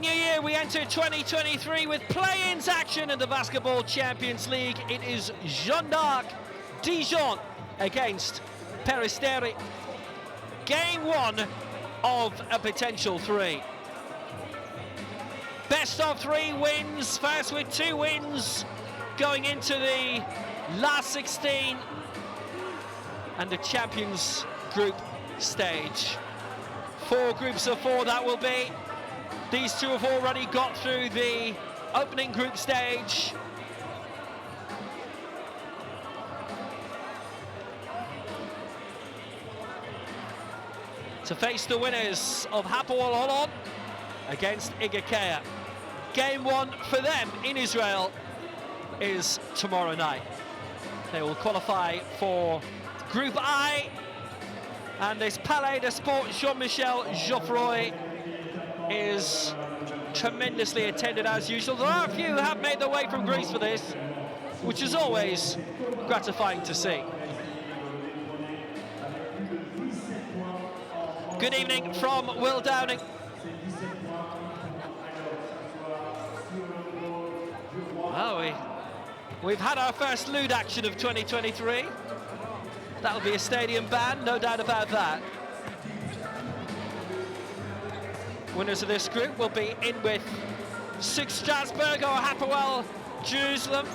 new year. We enter 2023 with play-ins action in the Basketball Champions League. It is JDA Dijon against Peristeri. Game one of a potential three. Best of three wins, first with 2 wins going into the last 16 and the Champions Group stage. 4 groups of 4 that will be. These 2 have already got through the opening group stage. To face the winners of Hapoel Holon against Igakea. Game 1 for them in Israel is tomorrow night. They will qualify for Group I, and this Palais de Sport Jean-Michel Geoffroy is tremendously attended as usual. There are a few who have made their way from Greece for this, which is always gratifying to see. Good evening from Will Downing. Well, we've had our first lewd action of 2023. That'll be a stadium ban, no doubt about that. Winners of this group will be in with 6 Strasbourg or Hapoel Jerusalem.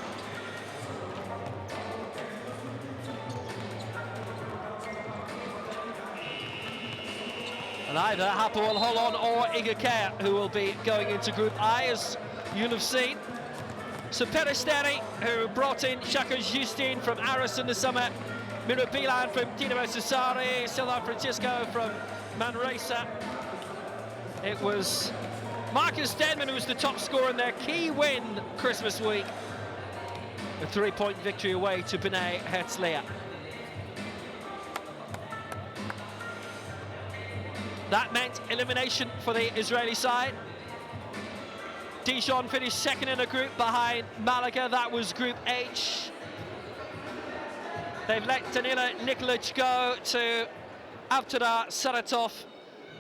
And either Hapoel Holon or Igakea who will be going into Group I, as you'll have seen. So Peristeri, who brought in Shaka Justin from Aris in the summer, Miro Bilan from Dinamo Sassari, Silvan Francisco from Manresa. It was Marcus Denman who was the top scorer in their key win Christmas week. A 3-point victory away to Bnei Herzliya. That meant elimination for the Israeli side. Dijon finished second in a group behind Malaga. That was Group H. They've let Danila Nikolic go to Avtodar Saratov,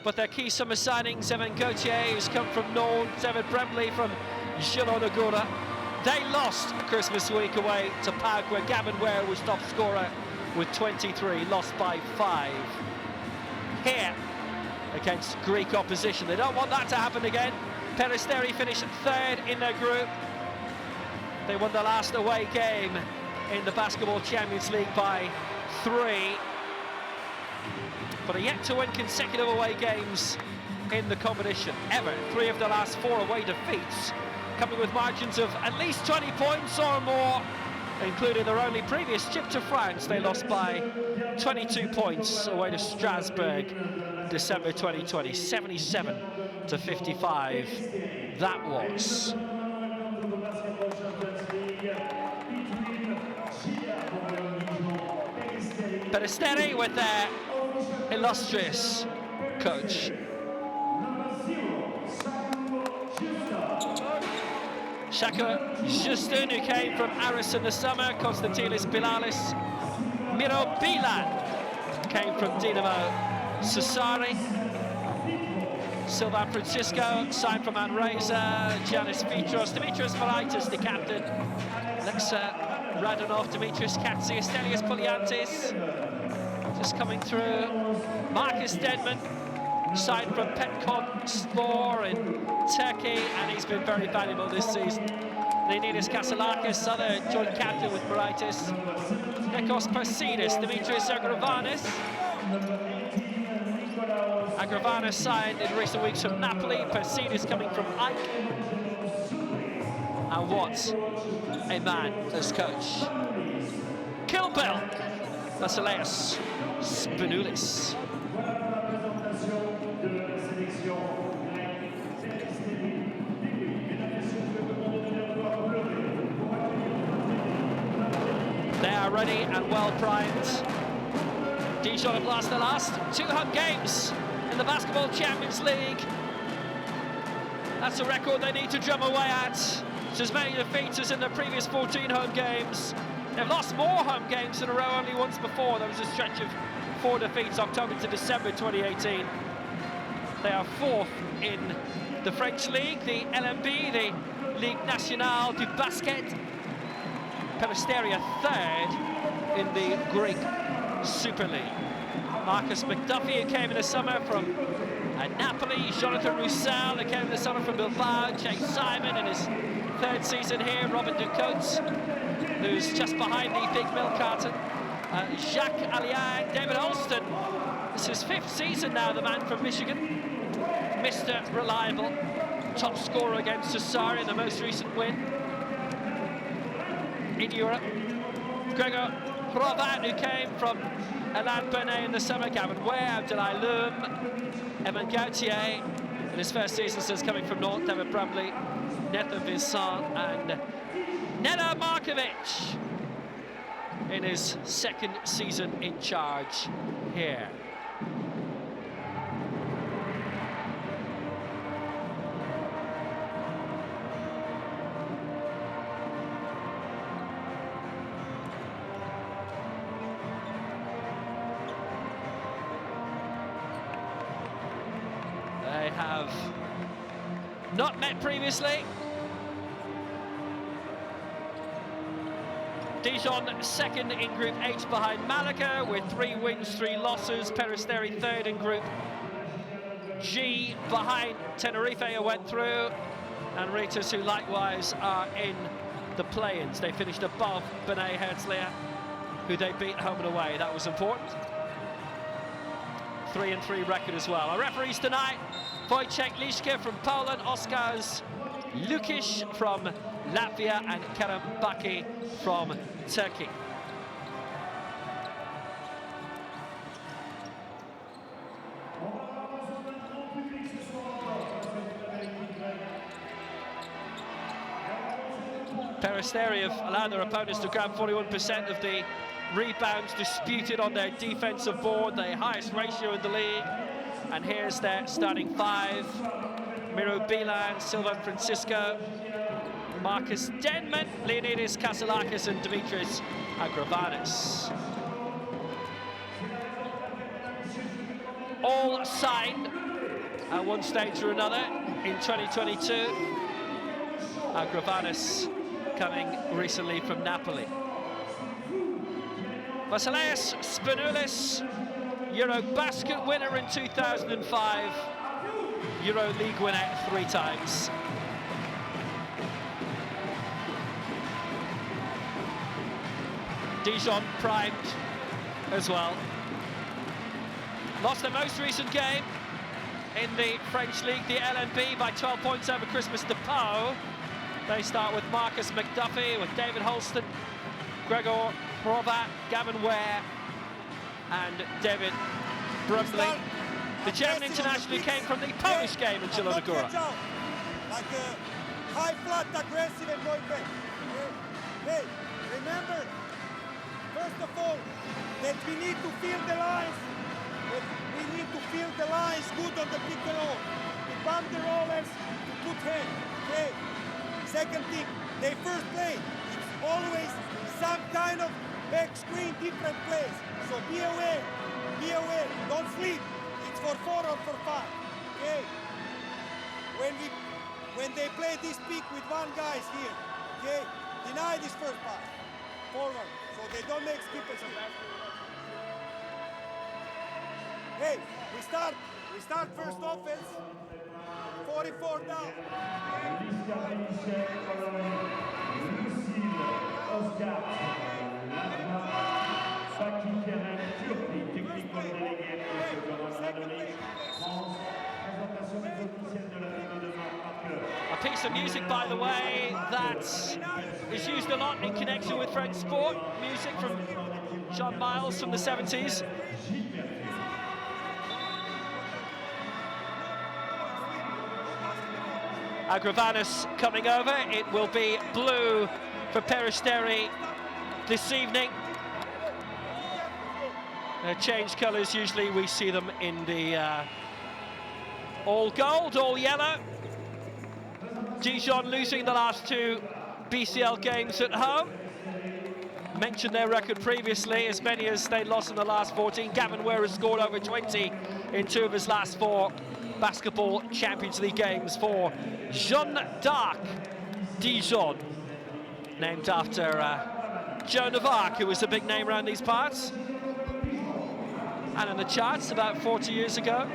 but their key summer signings, Evan Gauthier, who's come from Nantes, Evan Bremley from Girona. They lost Christmas week away to Pag, where Gavin Ware was top scorer with 23, lost by 5. Here, against Greek opposition. They don't want that to happen again. Peristeri finished 3rd in their group. They won their last away game in the Basketball Champions League by 3, but are yet to win consecutive away games in the competition ever. 3 of the last 4 away defeats coming with margins of at least 20 points or more, including their only previous trip to France. They lost by 22 points away to Strasbourg in December 2020, 77-55 that was. Peristeri with their illustrious coach. Shaka Justin, who came from Aris in the summer, Konstantinos Bilalis. Miro Bilan came from Dinamo Sassari. Silvan Francisco signed from Manresa. Giannis Vitros, Dimitris Maraitis, the captain. Alexa Radonov, Dimitris Katsi, Stelios Poliantis just coming through. Marcus Denman signed from Petkon Spor in Turkey, and he's been very valuable this season. Leonidas Kasalakis, other joint captain with Maraitis. Nikos Persidis, Dimitris Agravanis. Agravanis signed in recent weeks from Napoli. Persidis coming from Ike. And what a man as coach. Kill Bill, Vasileios Spanoulis. They are ready and well primed. Dijon have lost their last 2 home games in the Basketball Champions League. That's a record they need to drum away at. It's as many defeats as in the previous 14 home games. They've lost more home games in a row only once before. There was a stretch of 4 defeats, October to December 2018. They are 4th in the French League, the LMB, the Ligue Nationale du Basket. Peristeri third in the Greek Super League. Marcus McDuffie, who came in the summer from Napoli. Jonathan Roussel, who came in the summer from Bilbao. Chase Simon in his third season here. Robin Ducotes, who's just behind the big milk carton. Jacques Alliang, David Holston. This is his fifth season now, the man from Michigan. Mr. Reliable, top scorer against Sassari in the most recent win in Europe. Gregor Hrovat, who came from Alain Bernet in the summer. Gavin Ware, Abdoulaye Loum, Evan Gauthier in his first season since coming from Nantes. David Brumley, Nathan Vincent, and Neda Markovic in his second season in charge here. They have not met previously. Dijon second in Group H behind Malaga with 3 wins, 3 losses. Peristeri third in Group G behind Tenerife, who went through, and Ritas, who likewise are in the play-ins. They finished above B'nai Herzliya, who they beat home and away. That was important. 3-3 record as well. Our referees tonight: Wojciech Liszke from Poland, Oskars Lukic from Latvia, and Kerem Baki from Turkey. Peristeri have allowed their opponents to grab 41% of the rebounds disputed on their defensive board, the highest ratio in the league. And here's their starting 5: Miro Bilan, Sylvan Francisco, Marcus Denman, Leonidas Kasalakis, and Dimitris Agravanis. All signed at one stage or another in 2022. Agravanis coming recently from Napoli. Vasileios Spanoulis, Eurobasket winner in 2005, Euro League winner 3 times. Dijon primed as well. Lost their most recent game in the French League, the LNB, by 12 points over Christmas de Pau. They start with Marcus McDuffie, with David Holston, Gregor Hrovat, Gavin Ware, and David Brumley. The German international came from the Polish game in Zielona Góra. Like high, flat, aggressive, and going back. Hey, remember, first of all, that we need to feel the lines. We need to feel the lines good on the pick and roll. To bump the rollers, to put hand. Okay. Second thing, they first play. It's always some kind of back screen, different plays. So be aware, don't sleep. It's for 4 or for 5. Okay? When they play this pick with one guy here, okay, deny this first pass. Forward. So they don't make skippers. Hey, we start first offense. 44 down. A piece of music, by the way, that is used a lot in connection with French sport. Music from John Miles from the 70s. Agravanis coming over. It will be blue for Peristeri this evening. Change colours, usually we see them in the all gold, all yellow. Dijon losing the last 2 BCL games at home. Mentioned their record previously, as many as they lost in the last 14. Gavin Ware has scored over 20 in 2 of his last 4 Basketball Champions League games for Jeanne d'Arc Dijon, named after Joan of Arc, who was a big name around these parts and in the charts about 40 years ago.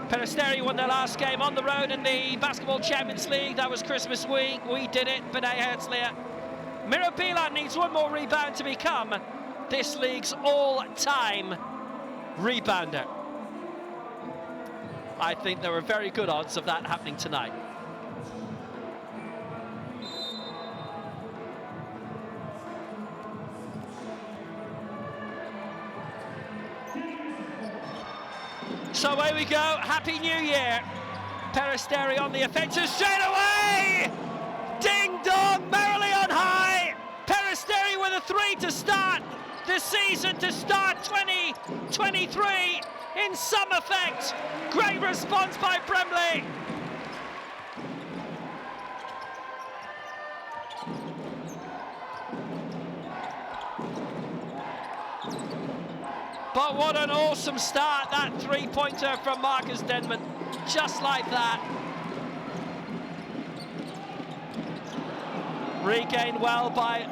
Peristeri won their last game on the road in the Basketball Champions League. That was Christmas week. We did it. Benet Herzliya. Miro Bilan needs one more rebound to become this league's all-time rebounder. I think there are very good odds of that happening tonight. So away we go, Happy New Year. Peristeri on the offensive straight away! Ding dong, merrily on high! Peristeri with a 3 to start the season, to start 2023 in some effect. Great response by Bremley. But what an awesome start, that three-pointer from Marcus Denman, just like that. Regained well by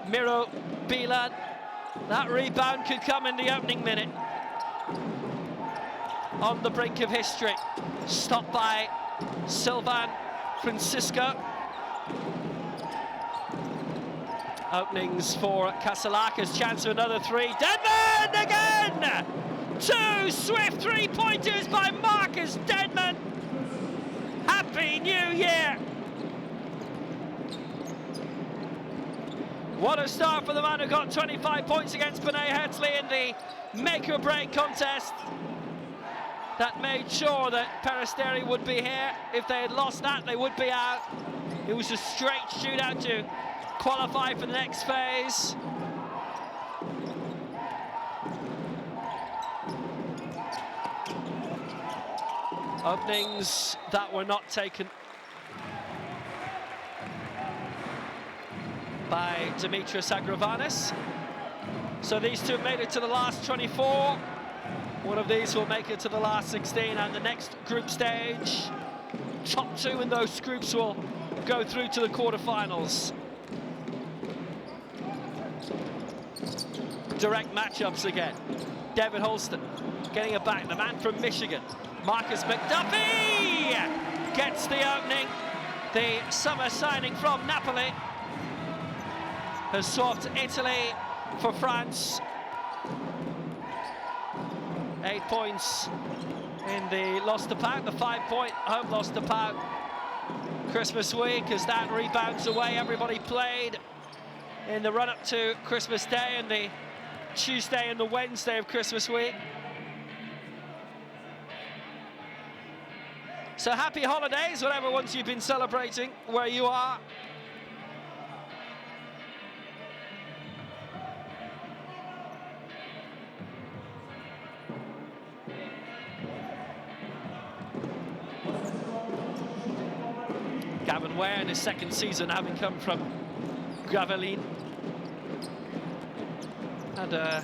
Miro Bilan. That rebound could come in the opening minute. On the brink of history. Stopped by Sylvain Francisco. Openings for Kasalakis, chance for another three. Denman again! Two swift three-pointers by Marcus Denman. Happy New Year! What a start for the man who got 25 points against Benet Herzliya in the make-or-break contest. That made sure that Peristeri would be here. If they had lost that, they would be out. It was a straight shootout to qualify for the next phase. Openings that were not taken by Dimitris Agravanis. So these two made it to the last 24. One of these will make it to the last 16, and the next group stage, top two in those groups will go through to the quarterfinals. Direct matchups again. David Holston getting it back, the man from Michigan. Marcus McDuffie gets the opening. The summer signing from Napoli has swapped Italy for France. 8 points in the loss to Pau, the 5-point home loss to Pau Christmas week, as that rebounds away. Everybody played in the run-up to Christmas Day and the Tuesday and the Wednesday of Christmas week. So happy holidays, whatever ones you've been celebrating where you are. Gavin Ware in his second season, having come from Gravelines. Had a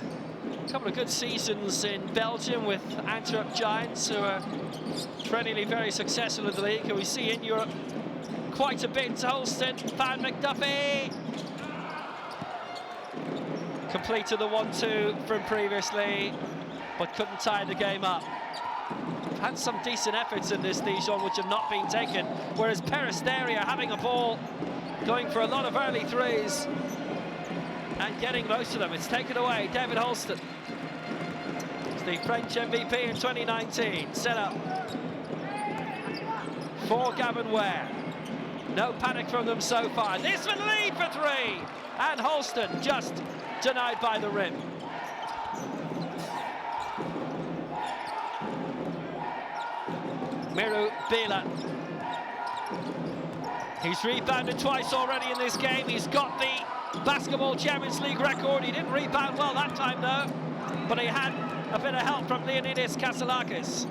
couple of good seasons in Belgium with Antwerp Giants, who are perennially very successful in the league, who we see in Europe quite a bit. Holston found McDuffie. Completed the 1-2 from previously, but couldn't tie the game up. Had some decent efforts in this Dijon which have not been taken, whereas Peristeri are having a ball, going for a lot of early threes and getting most of them. It's taken away. David Holston, it's the French MVP in 2019, set up for Gavin Ware. No panic from them so far. This one lead for three, and Holston just denied by the rim. Miro Bilan. He's rebounded twice already in this game. He's got the Basketball Champions League record. He didn't rebound well that time though, but he had a bit of help from Leonidas Kasalakis.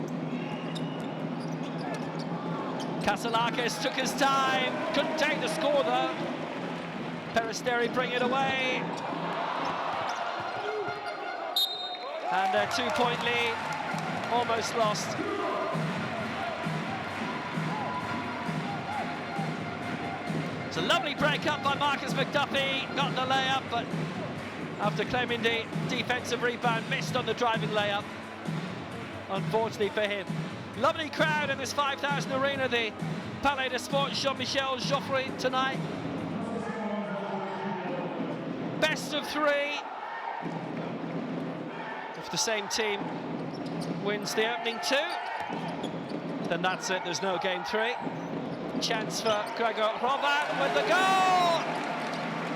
Kasalakis took his time, couldn't take the score though. Peristeri bring it away. And a 2-point lead almost lost. It's a lovely break up by Marcus McDuffie, got the layup, but after claiming the defensive rebound, missed on the driving layup, unfortunately for him. Lovely crowd in this 5,000 arena, the Palais de Sports Jean-Michel Joffre tonight. Best of three. If the same team wins the opening two, then that's it, there's no game three. Chance for Gregor Hrovat with the goal!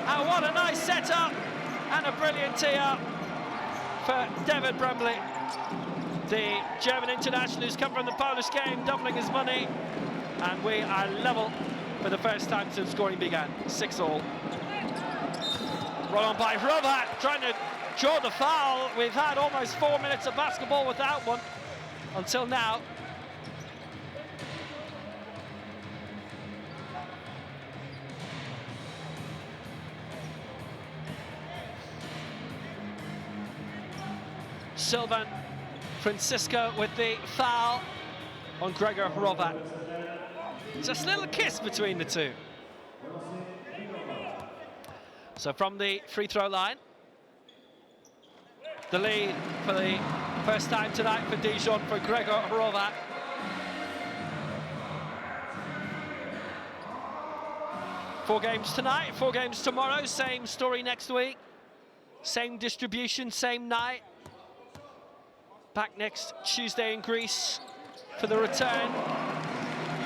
And what a nice setup and a brilliant tee-up for David Brembley, the German international who's come from the Polish game, doubling his money. And we are level for the first time since scoring began, 6-all. Run on by Hrovat, trying to draw the foul. We've had almost 4 minutes of basketball without one until now. Sylvan Francisco with the foul on Gregor Hrovat. Just a little kiss between the two. So from the free throw line, the lead for the first time tonight for Dijon for Gregor Hrovat. Four games tonight, 4 games tomorrow, same story next week. Same distribution, same night. Back next Tuesday in Greece for the return.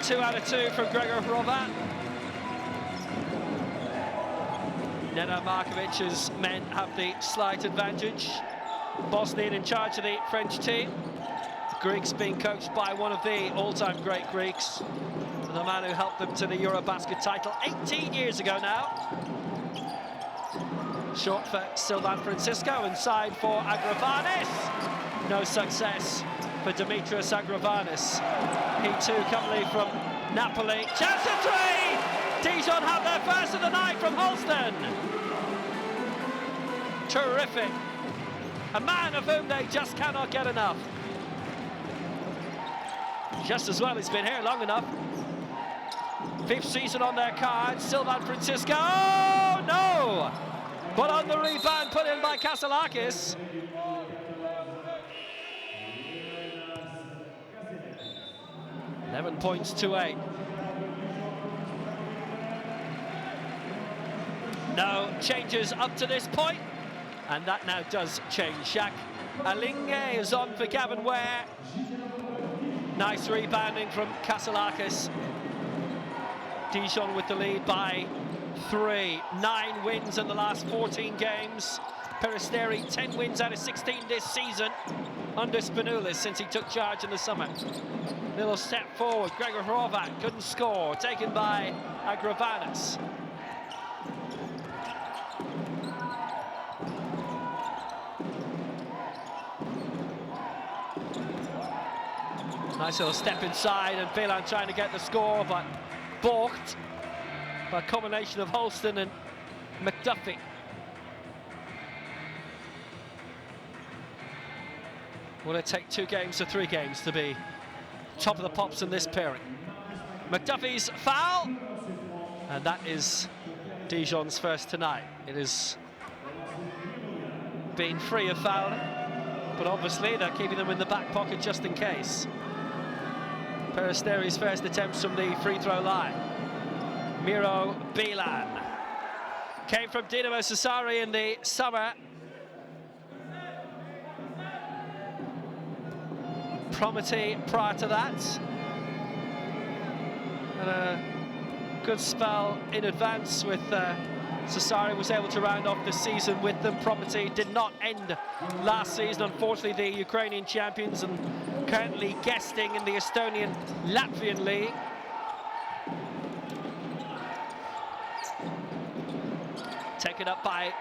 2 out of 2 from Gregor Hrovat. Nena Markovic's men have the slight advantage. Bosnian in charge of the French team. The Greeks being coached by one of the all-time great Greeks. The man who helped them to the Eurobasket title 18 years ago now. Short for Sylvan Francisco, inside for Agravanis. No success for Dimitris Agravanis. He too comely from Napoli. Chance of three! Dijon have their first of the night from Holston. Terrific. A man of whom they just cannot get enough. Just as well, he's been here long enough. 5th season on their card. Sylvan Francisco. Oh, no! But on the rebound put in by Kasalakis. £11 to 8. No changes up to this point, and that now does change. Jacques Alinge is on for Gavin Ware. Nice rebounding from Kasalakis. Dijon with the lead by 3. 9 wins in the last 14 games. Peristeri 10 wins out of 16 this season under Spanoulis since he took charge in the summer. Little step forward, Gregor Hrovat couldn't score, taken by Agravanis. Nice little step inside, and Bilan trying to get the score, but balked by a combination of Holston and McDuffie. Will it take 2 games or 3 games to be top of the pops in this pairing? McDuffie's foul, and that is Dijon's first tonight. It has been free of fouling, but obviously they're keeping them in the back pocket just in case. Peristeri's first attempts from the free throw line. Miro Bilan came from Dinamo Sassari in the summer. Prometi prior to that. And a good spell in advance with Sassari, was able to round off the season with them. Prometi did not end last season, unfortunately, the Ukrainian champions, and currently guesting in the Estonian Latvian league. Taken up by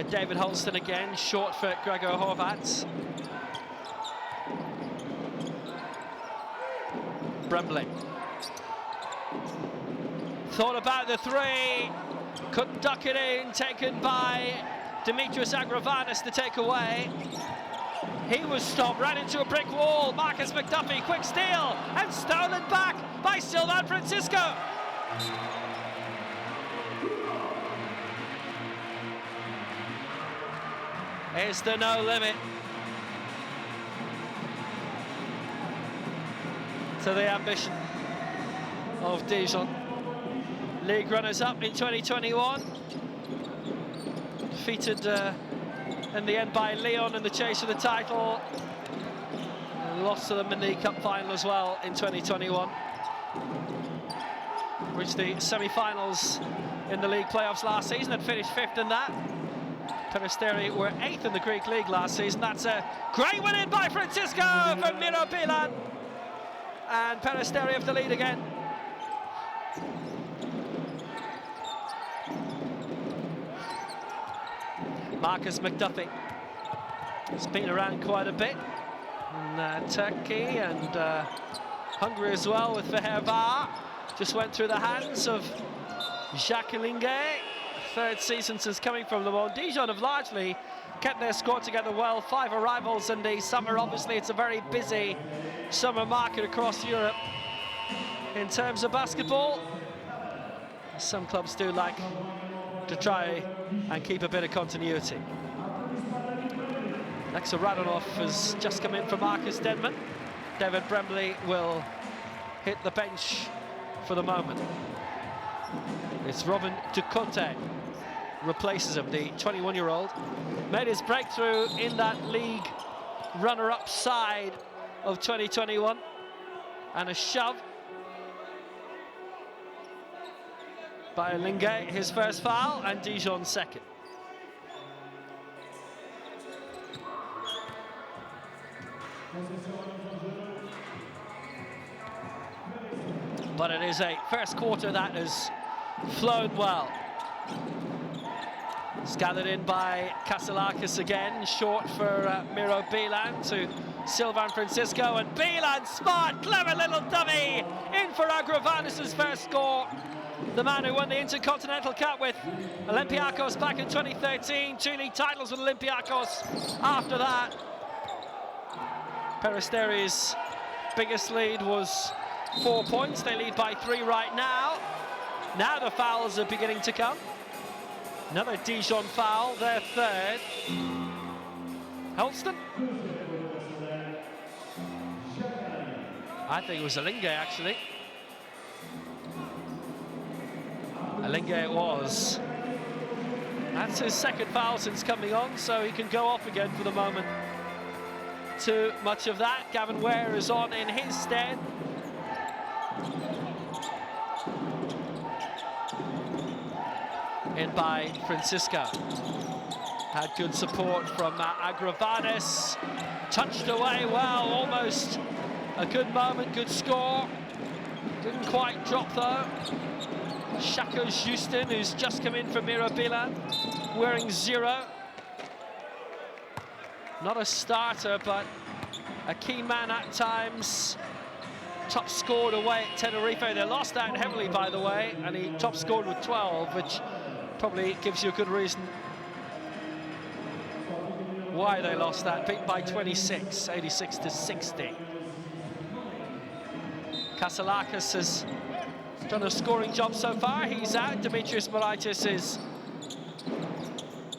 David Holston again, short for Gregor Hrovat. Brembley thought about the 3, couldn't duck it in, taken by Dimitris Agravanis to take away. He was stopped, ran into a brick wall. Marcus McDuffie, quick steal, and stolen back by Sylvain Francisco. It's the no limit to the ambition of Dijon. League runners-up in 2021. Defeated in the end by Lyon in the chase for the title. And lost to them in the Cup final as well in 2021. Reached the semi-finals in the league playoffs last season and finished 5th in that. Peristeri were 8th in the Greek league last season. That's a great win in by Francisco from Miro Bilan. And Peristeri have the lead again. Marcus McDuffie has been around quite a bit in Turkey and Hungary as well with Fehervar. Just went through the hands of Jacques Linguet. 3rd season since coming from Le Mans. Dijon have largely kept their squad together well. 5 arrivals in the summer. Obviously, it's a very busy summer market across Europe in terms of basketball. Some clubs do like to try and keep a bit of continuity. Next, Radonov has just come in for Marcus Denman. David Bremley will hit the bench for the moment. It's Robin Ducote replaces him, the 21-year-old. Made his breakthrough in that league runner-up side of 2021. And a shove by Linguet, his first foul, and Dijon second. But it is a first quarter that has flown well. It's gathered in by Kaselakis again, short for Miro Bilan to Sylvain Francisco, and Bilan, smart, clever little dummy, in for Agravanis' first score. The man who won the Intercontinental Cup with Olympiacos back in 2013, 2 league titles with Olympiacos after that. Peristeri's biggest lead was 4 points. They lead by 3 right now. Now the fouls are beginning to come. Another Dijon foul, their 3rd. Helston? I think it was Alinge, actually. Alinge it was. That's his 2nd foul since coming on, so he can go off again for the moment. Too much of that. Gavin Ware is on in his stead. In by Francisco. Had good support from Agravanis. Touched away well, almost a good moment, good score. Didn't quite drop though. Shako Justin, who's just come in for Miro Bilan, wearing 0. Not a starter, but a key man at times. Top scored away at Tenerife. They lost out heavily, by the way, and he top scored with 12, which probably gives you a good reason why they lost that. Beat by 26, 86 to 60. Kaselakis has done a scoring job so far. He's out. Demetrius Moraitis is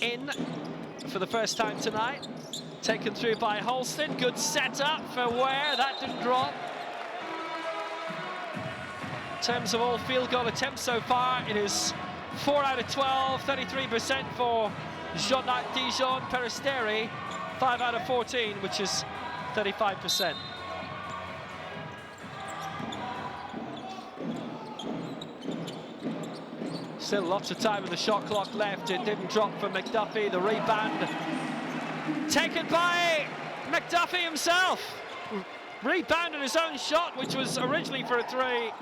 in for the first time tonight. Taken through by Holston. Good setup for Ware. That didn't drop. In terms of all field goal attempts so far, it is 4 out of 12, 33% for JDA Dijon. Peristeri, 5 out of 14, which is 35%. Still lots of time in the shot clock left. It didn't drop for McDuffie. The rebound taken by McDuffie himself. Rebounded his own shot, which was originally for a 3.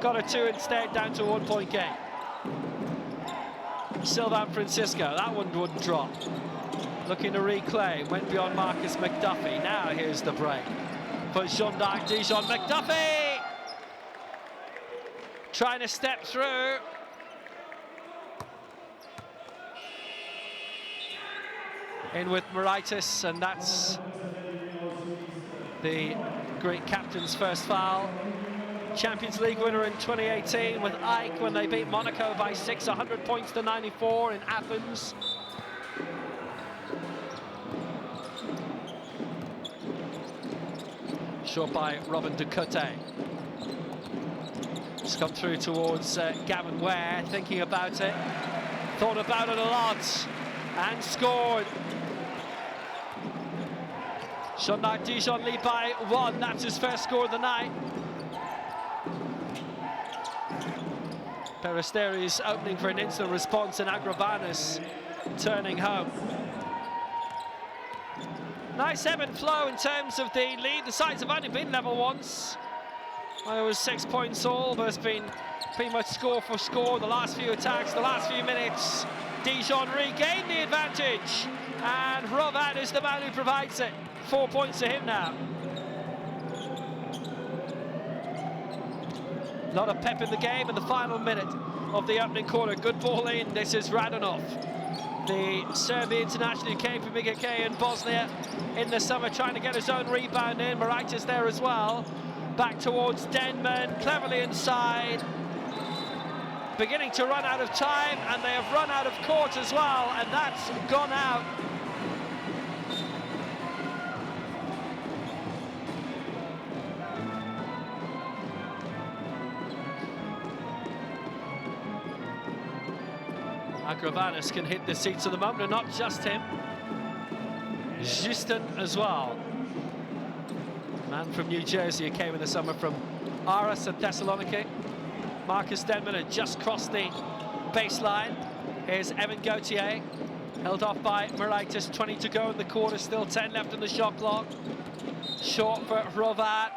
Got a 2 instead, down to a 1-point game. Sylvain Francisco, that one wouldn't drop. Looking to reclaim, went beyond Marcus McDuffie. Now here's the break for JDA Dijon. McDuffie trying to step through. in with Moraitis, and that's the Greek captain's first foul. Champions League winner in 2018 with Ike when they beat Monaco by 6, 100 points to 94 in Athens. Shot by Robin Ducote. It's come through towards Gavin Ware, thinking about it, thought about it a lot, and scored. Jean-Marc Dijon lead by 1, that's his first score of the night. Peristeri's opening for an instant response, and Agravanis turning home. Nice ebb and flow in terms of the lead. The sides have only been level once. Well, it was 6 points all, but it's been pretty much score for score. The last few attacks, the last few minutes, Dijon regained the advantage, and Hrovat is the man who provides it. 4 points to him now. A lot of pep in the game in the final minute of the opening quarter. Good ball in. This is Radonov, the Serbian international who came from IGK in Bosnia in the summer, trying to get his own rebound in. Moraitis there as well. Back towards Denman, cleverly inside. Beginning to run out of time, and they have run out of court as well, and that's gone out. Agravanis can hit the seats of the moment, and not just him. Justin as well. Man from New Jersey who came in the summer from Aris and Thessaloniki. Marcus Denman had just crossed the baseline. Here's Evan Gauthier, held off by Moraitis. 20 to go in the quarter, still 10 left in the shot clock. Short for Hrovat.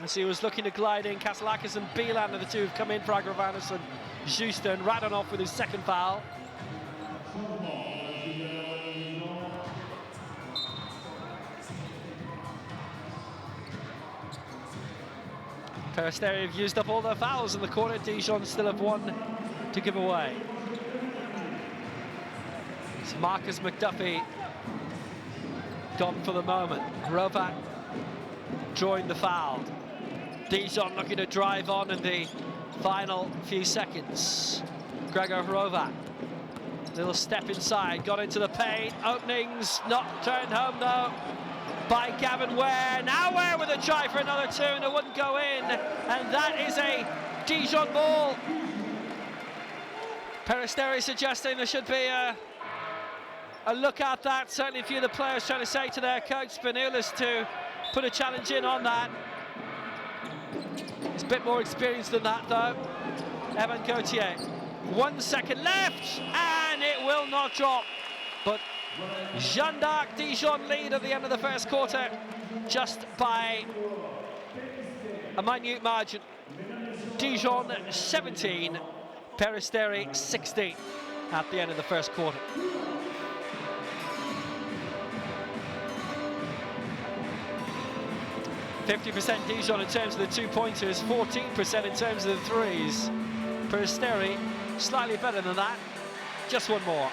As he was looking to glide in, Kasalakis and Beelan are the two who've come in for Agravanis, and Justin Radonov with his second foul. Peristeri have used up all their fouls in the quarter. Dijon still have one to give away. It's Marcus McDuffie gone for the moment. Hrovat drawing the foul. Dijon looking to drive on in the final few seconds. Gregor Hrovat, little step inside, got into the paint. Openings, not turned home though by Gavin Ware. Now Ware with a try for another two, and it wouldn't go in, and that is a Dijon ball. Peristeri suggesting there should be a look at that. Certainly a few of the players trying to say to their coach Spinoulis to put a challenge in on that. He's a bit more experienced than that though. Evan Gauthier, 1 second left, and it will not drop. But Jeanne d'Arc Dijon lead at the end of the first quarter, just by a minute margin. Dijon 17, Peristeri 16 at the end of the first quarter. %50 Dijon in terms of the 2-pointers, 14% in terms of the threes. Peristeri slightly better than that, just one more.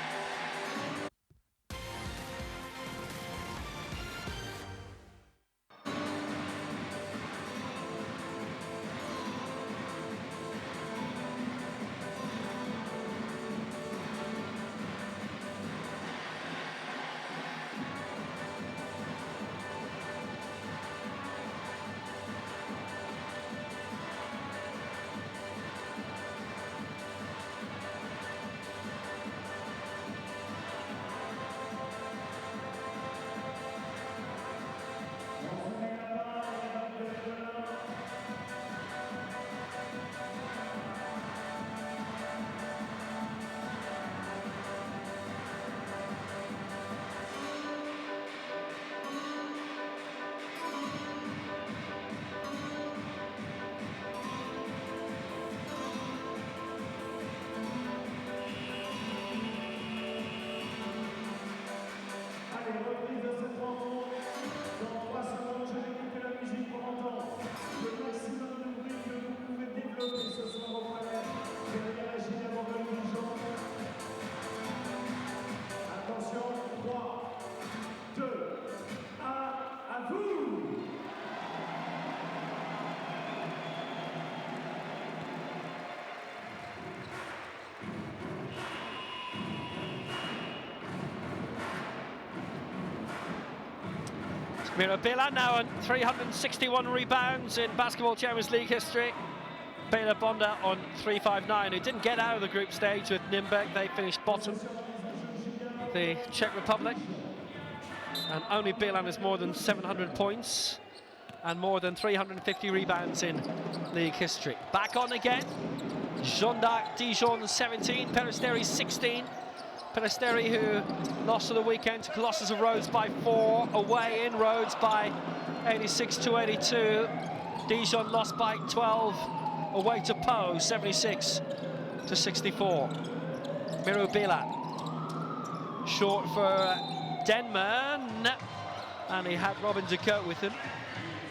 Miro Bilan now on 361 rebounds in Basketball Champions League history. Bela Bonda on 359, who didn't get out of the group stage with Nürnberg. They finished bottom, the Czech Republic. And only Bilan has more than 700 points and more than 350 rebounds in league history. Back on again. JDA Dijon 17, Peristeri 16. Peristeri, who lost to the weekend to Colossus of Rhodes by 4, away in Rhodes by 86-82. Dijon lost by 12, away to Po 76-64. Miro Bilan, short for Denman, and he had Robin de Cote with him.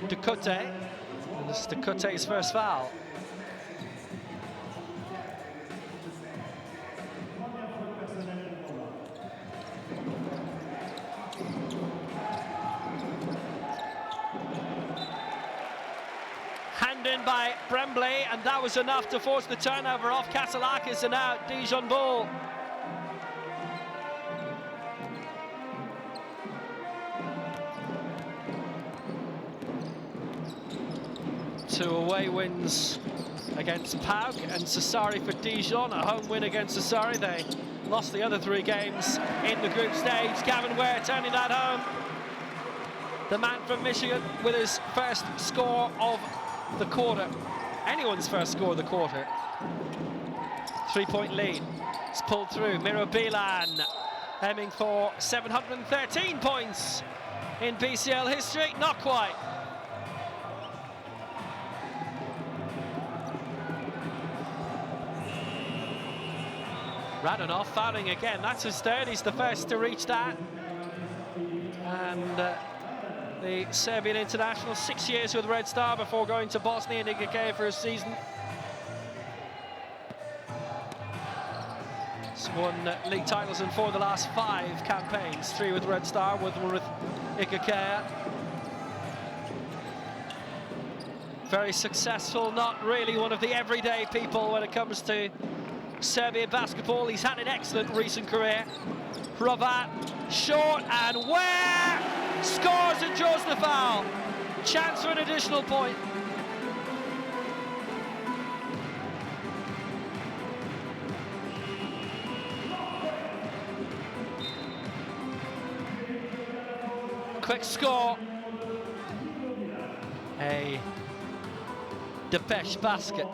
De Cote, and this is de Cote's first foul. Hand in by Brembley, and that was enough to force the turnover off Kasselakis, and now Dijon ball. Two away wins against Pauk and Sassari for Dijon, a home win against Sassari. They lost the other 3 games in the group stage. Gavin Ware turning that home. The man from Michigan with his first score of the quarter. Anyone's first score of the quarter. 3-point lead. It's pulled through. Miro Bilan aiming for 713 points in BCL history. Not quite. Radonov fouling again. That's his third. He's the first to reach that. And the Serbian international, 6 years with Red Star before going to Bosnia and Herzegovina for a season. He's won league titles in 4 of the last 5 campaigns. 3 with Red Star, with 1 with Herzegovina. Very successful, not really one of the everyday people when it comes to Serbian basketball. He's had an excellent recent career. Hrovat, short, and Ware scores and draws the foul. Chance for an additional point. Quick score. A Depeche basket.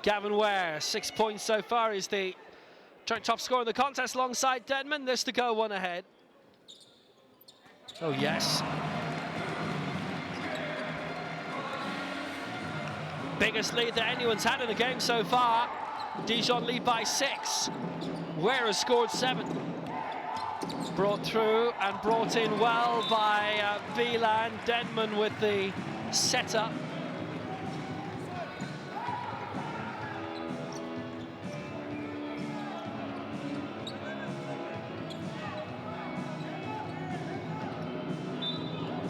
Gavin Ware, 6 points so far. He's the joint top scorer in the contest alongside Denman. This to go 1 ahead. Oh, yes. Biggest lead that anyone's had in the game so far. Dijon lead by 6. Ware has scored 7. Brought through and brought in well by Bilan. Denman with the setup.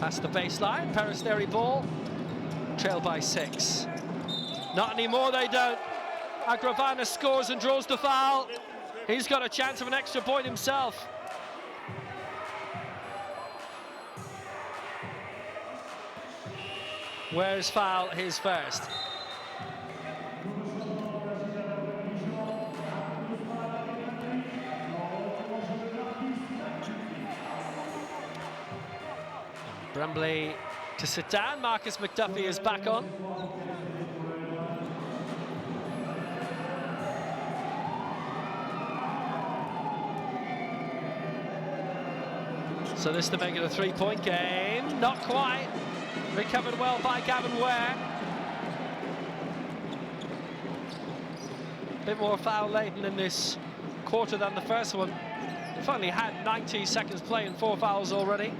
Past the baseline, Peristeri ball, trail by 6. Not anymore, they don't. Agravana scores and draws the foul. He's got a chance of an extra point himself. Ware's foul, his first. Brembley to sit down. Marcus McDuffie is back on. So this to make it a 3-point game. Not quite. Recovered well by Gavin Ware. A bit more foul laden in this quarter than the first one. They've only had 90 seconds play and 4 fouls already.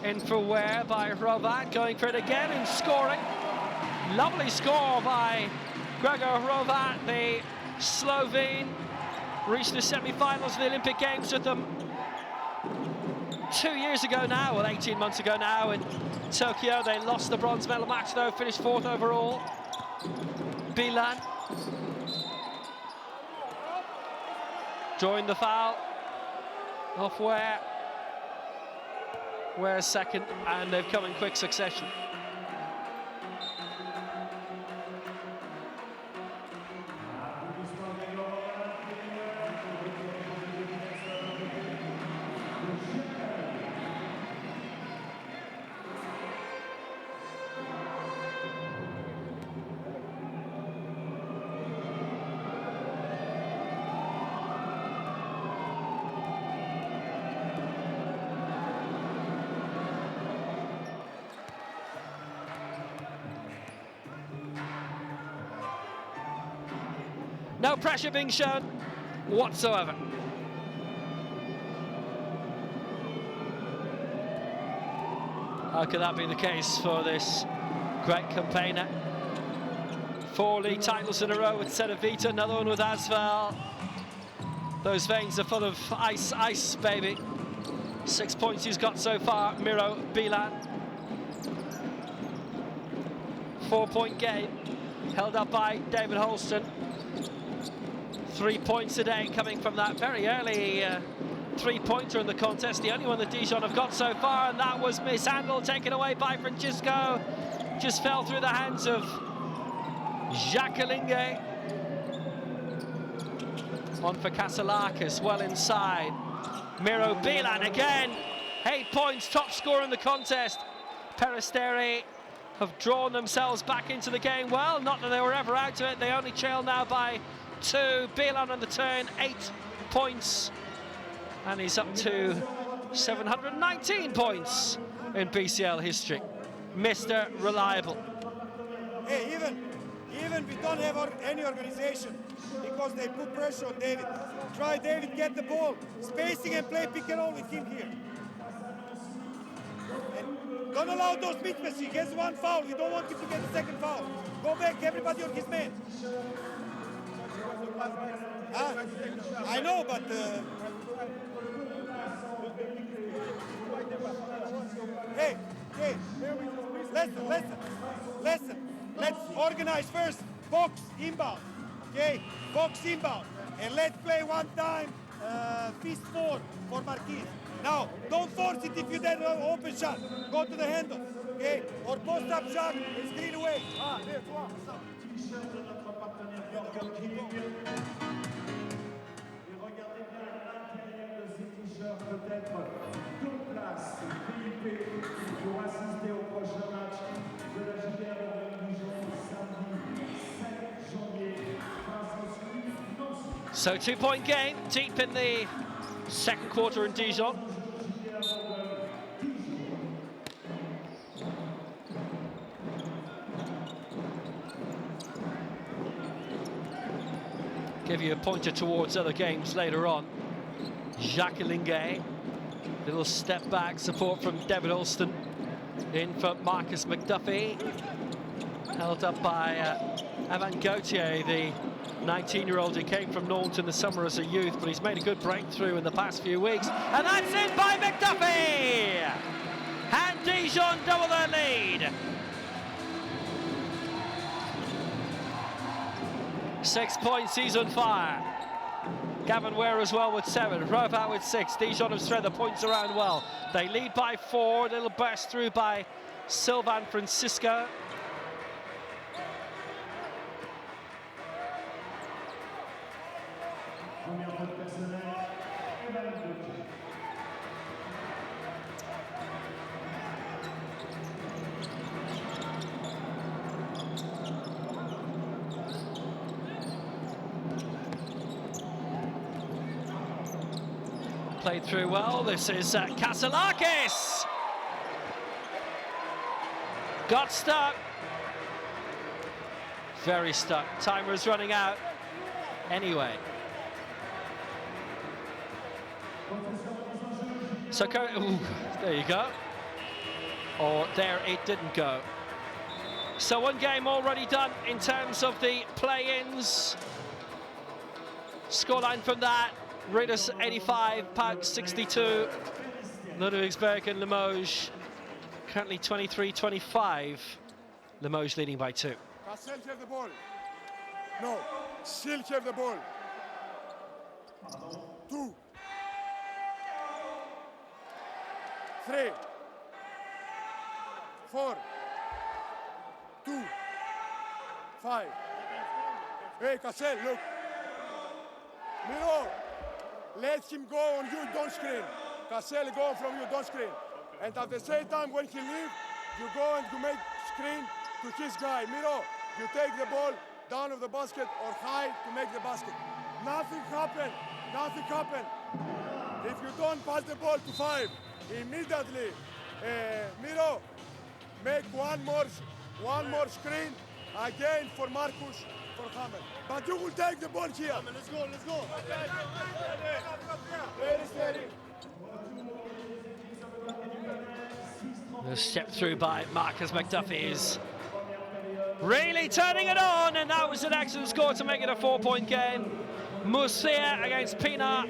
In for Ware by Hrovat, going for it again and scoring. Lovely score by Gregor Hrovat, the Slovene. Reached the semi-finals of the Olympic Games with them. 2 years ago now, well 18 months ago now in Tokyo. They lost the bronze medal match though, finished 4th overall. Bwin drawing the foul off Ware's second, and they've come in quick succession. No pressure being shown whatsoever. How could that be the case for this great campaigner? 4 league titles in a row with Vita, another one with Asvel. Those veins are full of ice, baby. 6 points he's got so far, Miro Bwin. 4-point game, held up by David Holston. 3 points a day coming from that very early 3-pointer in the contest, the only one that Dijon have got so far, and that was mishandled, taken away by Francisco. Just fell through the hands of Jacqueline. On for Kasalakis, well inside. Miro Bwin again, 8 points, top scorer in the contest. Peristeri have drawn themselves back into the game well, not that they were ever out of it. They only trail now by 2. Bwin on the turn, 8 points, and he's up to 719 points in BCL history. Mr. Reliable. Hey, even we don't have any organization because they put pressure on David. Try David, get the ball, spacing and play pick and roll with him here. And don't allow those mismatches. He gets 1 foul. We don't want him to get the 2nd foul. Go back, everybody on his man. I know, but hey, listen. Let's organize first. Box inbound, okay? Box inbound, and let's play one time. Fist 4 for Marquis. Now, don't force it if you get an open shot. Go to the handle, okay? Or post up shot and screen away. Peut-être 2 places VIP pour assister au prochain match de la JDA Bourgogne Dijon samedi 7 janvier. So 2-point game, deep in the 2nd quarter in Dijon. Give you a pointer towards other games later on. Jacqueline, little step back, support from David Holston. In for Marcus McDuffie. Held up by Evan Gauthier, the 19-year-old who came from Nantes in the summer as a youth, but he's made a good breakthrough in the past few weeks. And that's in by McDuffie! And Dijon double their lead. 6 points, he's on fire. Gavin Ware as well with 7, Rovat with 6. Dijon have spread the points around well. They lead by 4, little burst through by Sylvain Francisco. Played through well. This is Kasalakis. Got stuck. Very stuck. Timer is running out. Anyway. So, ooh, there you go. Or there it didn't go. So 1 game already done in terms of the play-ins. Scoreline from that. Raiders 85, Pauk 62. Ludwigsburg and Limoges currently 23-25. Limoges leading by 2. Cassel have the ball. No, still have the ball. 2, 3, 4, 2, 5. Hey, Cassel, look. Miro, let him go on you, don't screen. Cassel, go from you, don't screen. And at the same time, when he leaves, you go and you make screen to his guy. Miro, you take the ball down of the basket or high to make the basket. Nothing happened. Nothing happened. If you don't pass the ball to 5, immediately, Miro, make one more screen again for Marcus, for Hammer. But you will take the ball here. Let's go, let's go. Very steady. The step through by Marcus McDuffie is really turning it on, and that was an excellent score to make it a 4-point game. Murcia against Pina.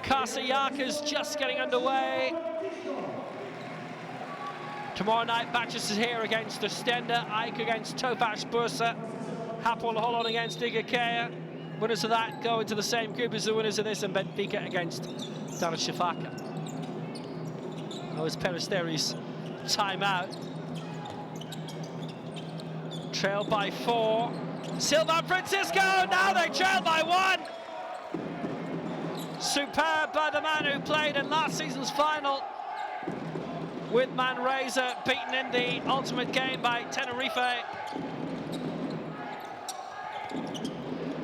Kasayaka's just getting underway. Tomorrow night, Batches is here against Ostenda. Ike against Tofaş Bursa. Hapoel Holon against Igakea. Winners of that go into the same group as the winners of this, and Benfica against Darüşşafaka. That was Peristeri's timeout. Trailed by 4. Silvan Francisco, now they trail by 1. Superb by the man who played in last season's final with Manresa, beaten in the ultimate game by Tenerife.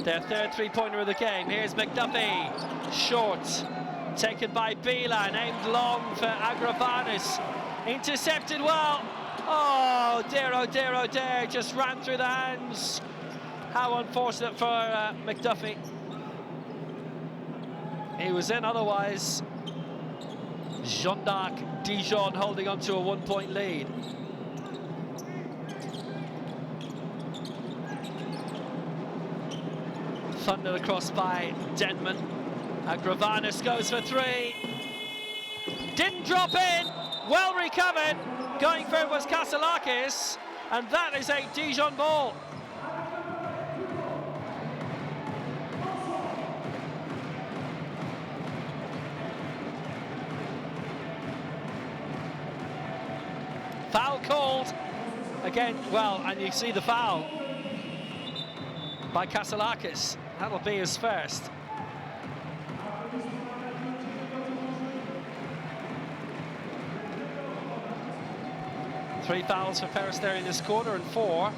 Their third three-pointer of the game. Here's McDuffie, short, taken by Bilan, aimed long for Agravanis, intercepted well. Oh dear, just ran through the hands. How unfortunate for McDuffie. He was in otherwise. Jeanne d'Arc Dijon holding on to a 1-point lead. Thundered across by Denman. Agravanis goes for 3. Didn't drop in. Well recovered. Going for it was Kasselakis. And that is a Dijon ball. Foul called again. Well, and you see the foul by Kasselakis. That'll be his first. Three fouls for Peristeri in this quarter and 4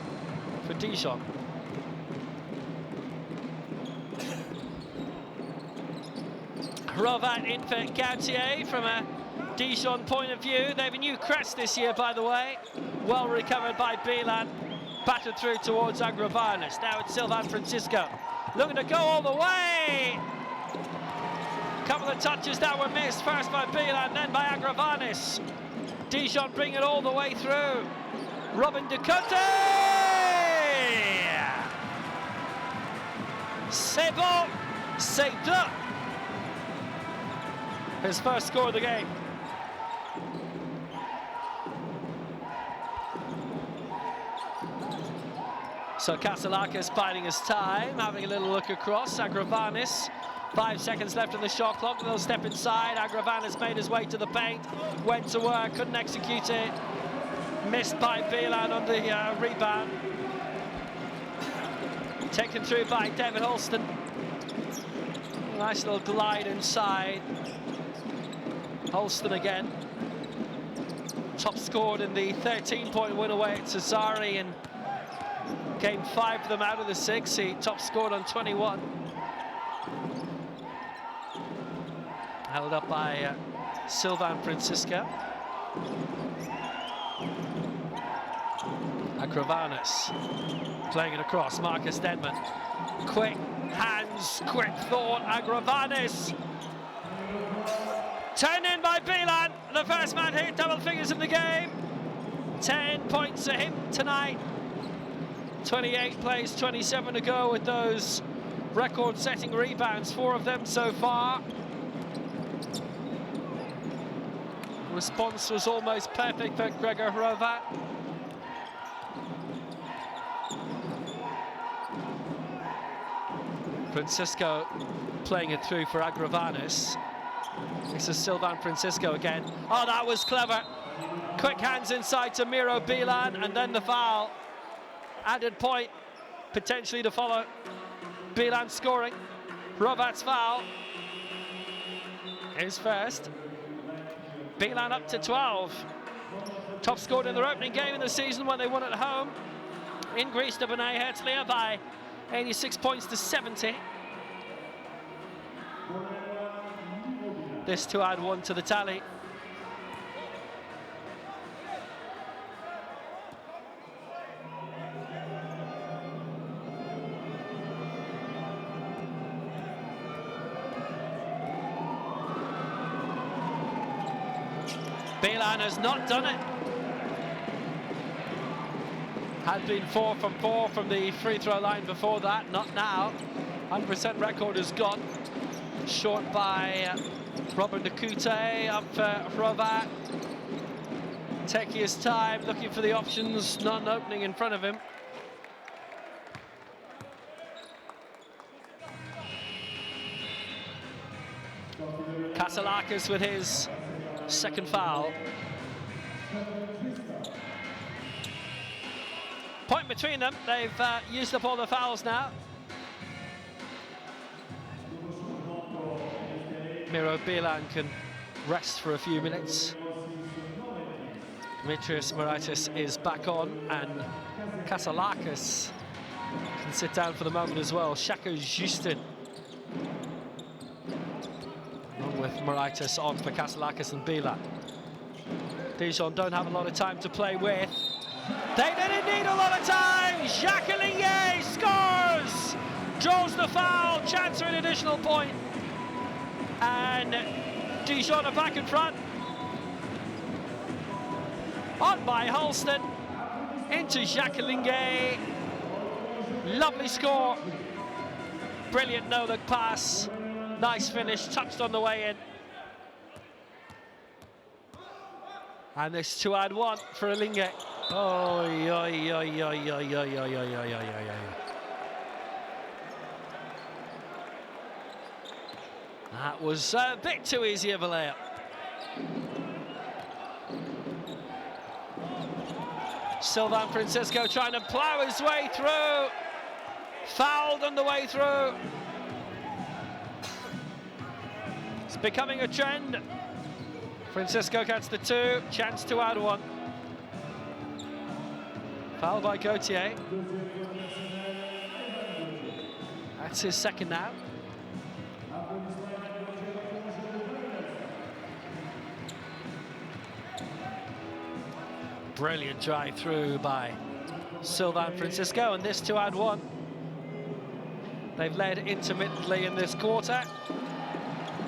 for Dijon. Hrovat in for Gautier from a Dijon point of view. They have a new crest this year, by the way. Well recovered by Bilan. Battered through towards Agravanis. Now it's Silvan Francisco. Looking to go all the way. Couple of touches that were missed. First by Bilan, then by Agravanis. Dijon bring it all the way through. Robin de Cote! C'est bon, c'est deux. His first score of the game. So Kasselakis biding his time, having a little look across. Agravanis, 5 seconds left on the shot clock. They'll step inside. Agravanis made his way to the paint, went to work, couldn't execute it. Missed by Bilan on the rebound. Taken through by David Holston. Nice little glide inside. Holston again. Top scored in the 13-point win away at Cesare in Game 5 for them out of the 6. He top scored on 21. Held up by Silvan Francisco. Agravanis playing it across. Marcus Denman. Quick hands, quick thought. Agravanis. Turned in by Bilan. The first man hit double figures in the game. 10 points to him tonight. 28 plays, 27 to go with those record-setting rebounds, 4 of them so far. Response was almost perfect for Gregor Hrovat. Francisco playing it through for Agravanis. This is Sylvain Francisco again. Oh, that was clever. Quick hands inside to Miro Bilan, and then the foul. Added point, potentially to follow. Bilan scoring. Hrovat's foul. His first. Bilan up to 12. Top scored in their opening game of the season when they won at home in Greece to Bnei Herzliya by 86 points to 70. This to add one to the tally. Bilan has not done it. Had been 4 from 4 from the free throw line before that, not now. 100% record is gone. Short by Robert Nakute, up for Hrovat. Taking his time, looking for the options, none opening in front of him. Kasalakis with his second foul. Point between them, they've used up all the fouls now. Miro Bilan can rest for a few minutes. Dimitrios Moraitis is back on, and Kasalakis can sit down for the moment as well. Shako Justin, along with Moraitis on for Kasalakis and Bilan. Dijon don't have a lot of time to play with. They didn't need a lot of time. Jacques Ligné scores, draws the foul, chance for an additional point. And Dijon are back in front. On by Holston, into Jacques Ligné. Lovely score. Brilliant no-look pass. Nice finish, touched on the way in. And this to add one for Ligné. Oh, that was a bit too easy of a layup. Sylvain Francisco trying to plough his way through. Fouled on the way through. It's becoming a trend. Francisco gets the 2, chance to add 1. Foul by Gauthier. That's his second now. Brilliant drive through by Sylvain Francisco, and this to add 1. They've led intermittently in this quarter.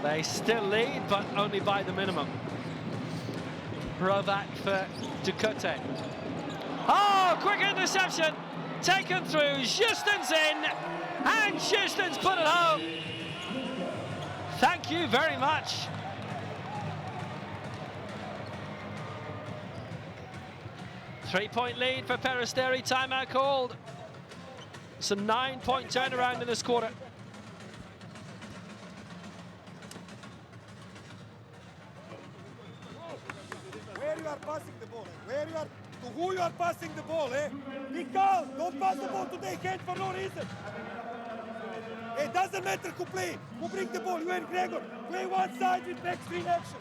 They still lead, but only by the minimum. Hrovat for Ducote. Oh, quick interception, taken through, Justin's in, and Justin's put it home. Thank you very much. Three-point lead for Peristeri, timeout called. It's a 9-point turnaround in this quarter. Where you are passing the ball, where you are, to who you are passing the ball, eh? Be calm, don't pass the ball to their hand for no reason. It doesn't matter who play, who bring the ball, you and Gregor. Play one side with back screen action.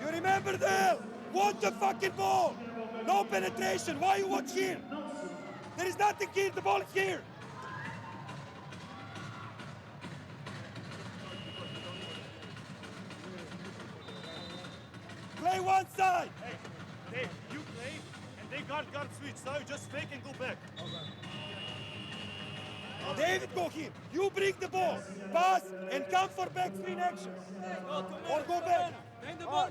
You remember that? Want the fucking ball. No penetration, why you watch here? There is nothing here, the ball is here. Play one side. Hey, Dave, you play, and they guard switch. Now you just fake and go back. David, go here. You bring the ball. Pass and come for back screen action. Or go back. Bring the ball.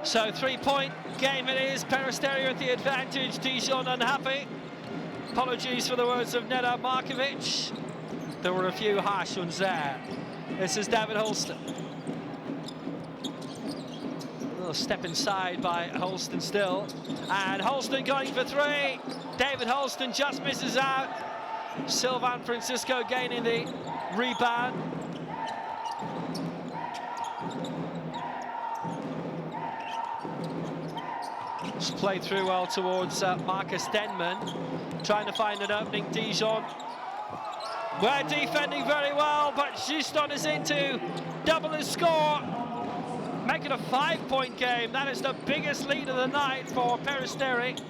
So 3-point game it is. Peristeri with the advantage. Dijon unhappy. Apologies for the words of Neda Markovic. There were a few harsh ones there. This is David Holston. A little step inside by Holston still. And Holston going for three. David Holston just misses out. Sylvain Francisco gaining the rebound. Just played through well towards Marcus Denman. Trying to find an opening. Dijon were defending very well, but Juston is in to double his score. Make it a 5-point game. That is the biggest lead of the night for Peristeri.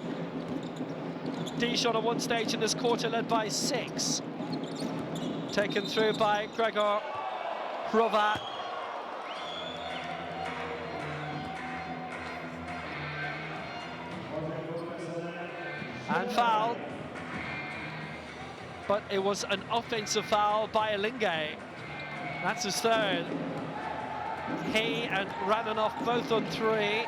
Dijon at one stage in this quarter led by 6. Taken through by Gregor Hrovat. And foul. But it was an offensive foul by Alinghe. That's his third. He and Radonov both on 3.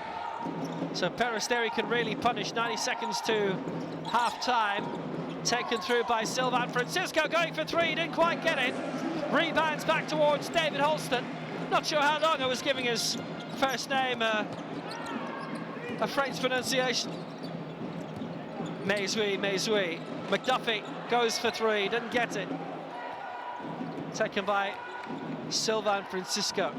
So Peristeri can really punish. 90 seconds to half-time. Taken through by Sylvain Francisco, going for 3, didn't quite get it. Rebounds back towards David Holston. Not sure how long I was giving his first name a French pronunciation. Mezui. McDuffie goes for 3, didn't get it. Taken by Sylvain Francisco.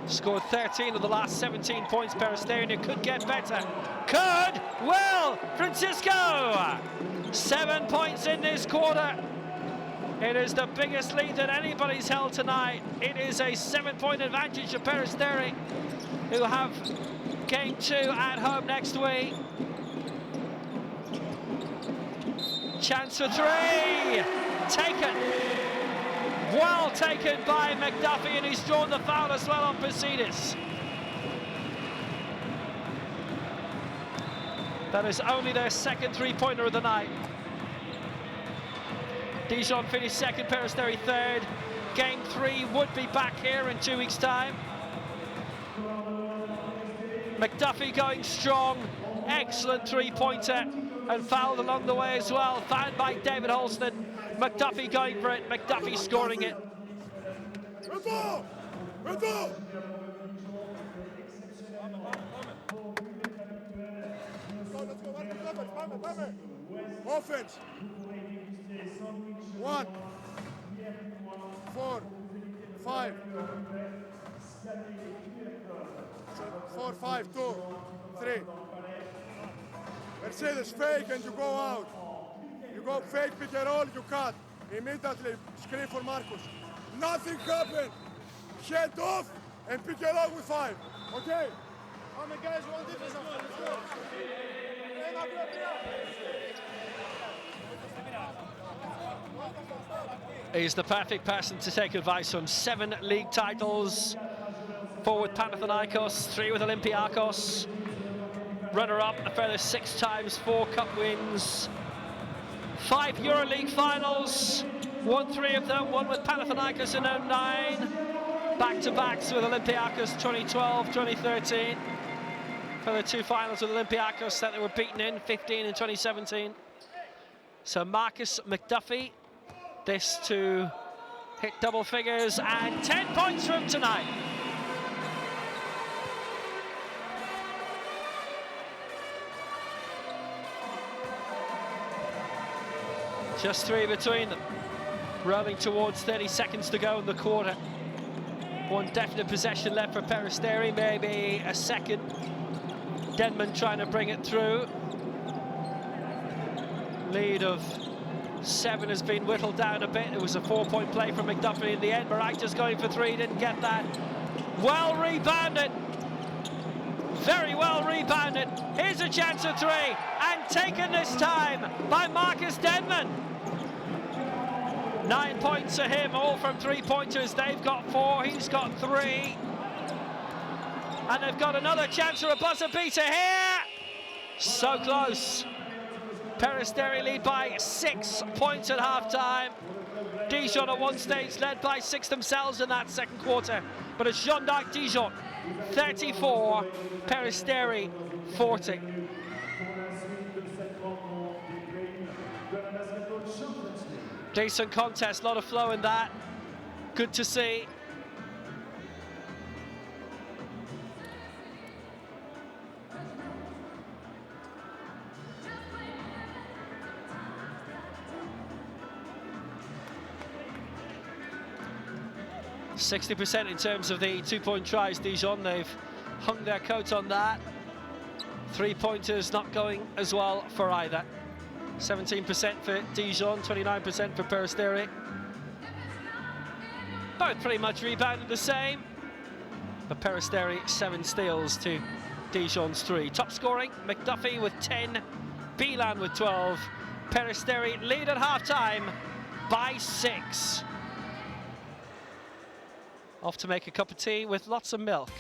Scored 13 of the last 17 points, Peristeri, and it could get better. Could! Will! Francisco! 7 points in this quarter. It is the biggest lead that anybody's held tonight. It is a 7-point advantage for Peristeri, who have game 2 at home next week. Chance for 3! Taken! Well taken by McDuffie, and he's drawn the foul as well on Pasidis. That is only their second 3-pointer of the night. Dijon finished second, Peristeri third. Game 3 would be back here in 2 weeks' time. McDuffie going strong, excellent 3-pointer, and fouled along the way as well. Fouled by David Holston. McDuffie going for it, McDuffie scoring it. Offense. 1, 4, 5. 4, 5, 2, 3. Mercedes, fake and you go out. You go fake, pick and roll, you cut. Immediately, screen for Marcus. Nothing happened. Head off and pick and roll with 5. Okay? How many guys want defense? Let's go. He's the perfect person to take advice from. 7 league titles, 4 with Panathinaikos, 3 with Olympiakos. Runner-up a further 6 times, 4 cup wins. 5 EuroLeague finals, won 3 of them, 1 with Panathinaikos in 09. Back-to-backs with Olympiakos 2012, 2013. For the 2 finals with Olympiakos that they were beaten in, 15 and 2017. So Marcus McDuffie, this to hit double figures, and 10 points from tonight. Just 3 between them. Rolling towards 30 seconds to go in the quarter. 1 definite possession left for Peristeri, maybe a second. Denman trying to bring it through. Lead of 7 has been whittled down a bit. It was a 4-point play from McDuffie in the end. Barak just going for 3, didn't get that. Well rebounded. Very well rebounded. Here's a chance of 3, and taken this time by Marcus Denman. 9 points to him, all from 3-pointers. They've got 4, he's got 3. And they've got another chance for a buzzer beater here. So close. Peristeri lead by 6 points at half-time. Dijon at one stage led by 6 themselves in that second quarter, but it's Jeanne d'Arc Dijon 34, Peristeri 40. Decent contest, a lot of flow in that. Good to see. %60% in terms of the 2-point tries, Dijon. They've hung their coat on that. 3-pointers not going as well for either. 17% for Dijon, 29% for Peristeri. Both pretty much rebounded the same. But Peristeri 7 steals to Dijon's 3. Top scoring, McDuffie with 10, Beelan with 12. Peristeri lead at halftime by 6. Off to make a cup of tea with lots of milk.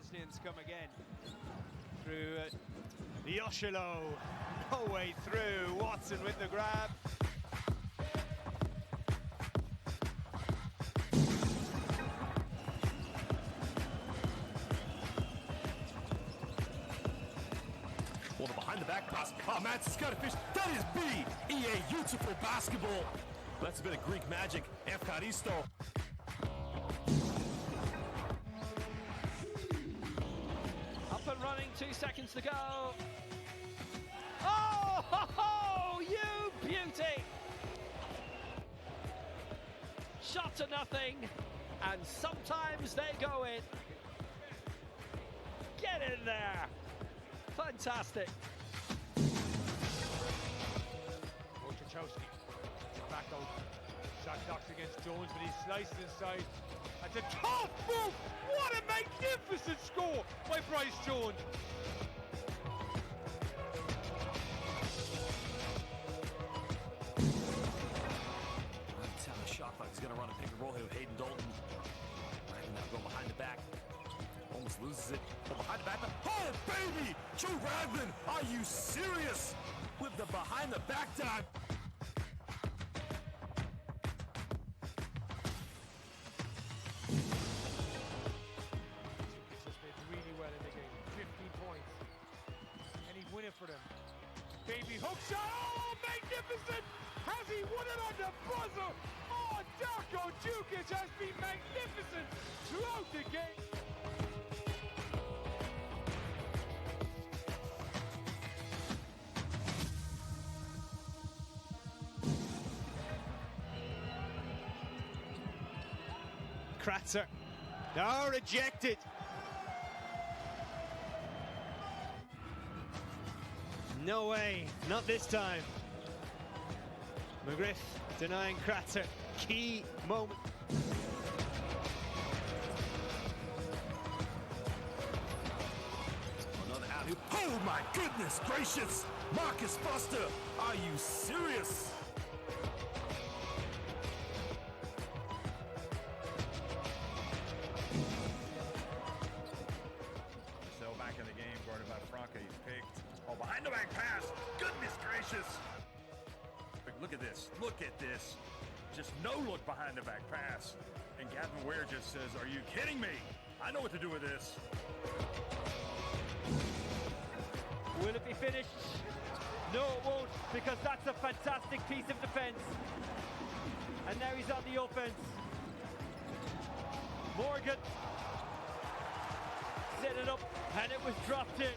Bosnians come again through Yoshilo. No way through. Watson with the grab. Well, the behind the back pass. Oh, Mats has got a fish. That is BEA beautiful basketball. That's a bit of Greek magic. Efkaristo. Up and running, 2 seconds to go. Oh, ho, ho, you beauty! Shot to nothing, and sometimes they go in. Get in there. Fantastic. Wojciechowski, back out, shot clocks against Jones, but he slices inside. That's a tough move! What a magnificent score by Bryce Jones! That's how the shot clock is going to run a pick and roll here with Hayden Dalton. Ragland now going behind the back. Almost loses it. Oh, behind the back. Oh, baby! Joe Ragland, are you serious? With the behind the back dive. Just played really well in the game. 15 points. And he win it for them. Baby hook shot. Oh, magnificent! Has he won it on the buzzer? Oh, Darko Djukic has been magnificent throughout the game. Kratzer. No, rejected. No way, not this time. McGriff denying Kratzer. Key moment. Another alley. Oh my goodness gracious! Marcus Foster, are you serious? Still back in the game, guarded by Franca. He's picked. Oh, behind the back pass. Goodness gracious. Look at this. Look at this. Just no look behind the back pass. And Gavin Ware just says, are you kidding me? I know what to do with this. Will it be finished? No, it won't, because that's a fantastic piece of defense. And now he's on the offense. Morgan set it up, and it was dropped in.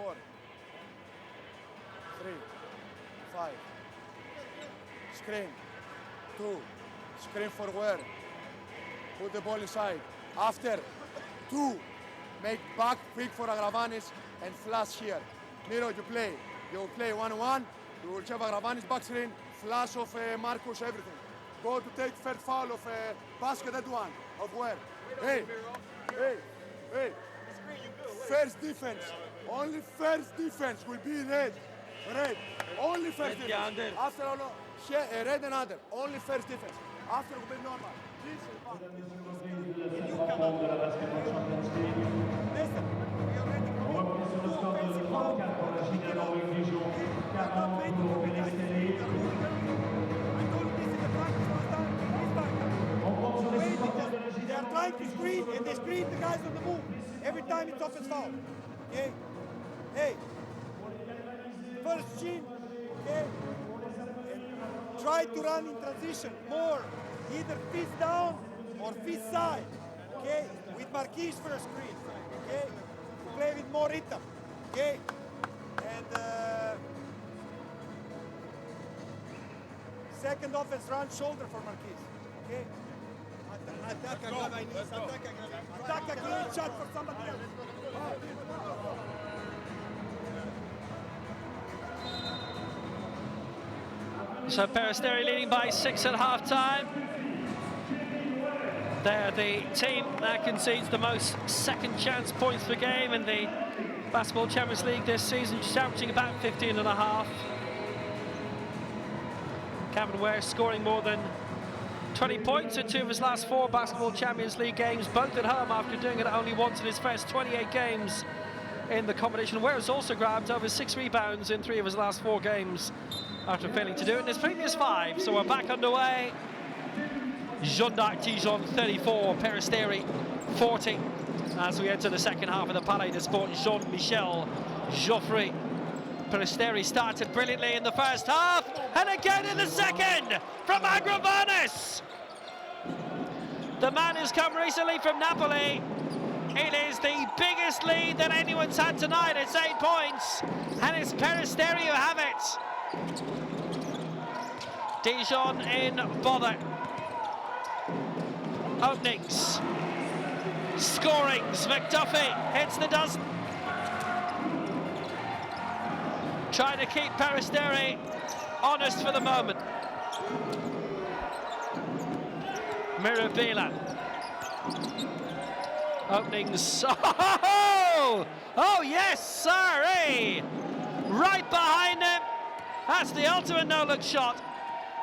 4, 3, 5. Screen. 2. Screen for where? Put the ball inside. After 2, make back pick for Agravanis and flash here. Miro, you play. You will play 1-1. You will have Agravanis back screen, flash of Marcus, everything. Go to take first foul of basket at 1. Of where? Hey, hey, hey. First defense. Only first defense will be red. Red. Only first defense. After all, red and under. Only first defense. After will be normal. Listen, we already committed 2 offensive fouls. They are trying to screen and they screen the guys on the move. Every time it's offensive foul. Okay? Hey. First chin. Okay? And try to run in transition more. Either fist down or fist side. Okay? With Marquis first screen. Okay? Play with more rhythm. Okay? And second offense run shoulder for Marquis. Okay? Attack Agravanis, attack a clean shot for somebody else. So Peristeri leading by 6 at half-time. They're the team that concedes the most second chance points per game in the Basketball Champions League this season, just averaging about 15.5. Cavan Ware scoring more than 20 points in 2 of his last 4 Basketball Champions League games, both at home after doing it only once in his first 28 games in the competition. Ware has also grabbed over 6 rebounds in 3 of his last 4 games after failing to do it in his previous 5. So we're back underway. JDA Dijon 34, Peristeri 40. As we enter the second half of the Palais de Sport, Jean-Michel Joffre. Peristeri started brilliantly in the first half, and again in the second from Agravanis. The man has come recently from Napoli. It is the biggest lead that anyone's had tonight. It's 8 points, and it's Peristeri who have it. Dijon in bother. Openings. Scorings. McDuffie hits the dozen. Trying to keep Peristeri honest for the moment. Mirabila. Openings. Oh yes, sorry. Right behind him. That's the ultimate no-look shot.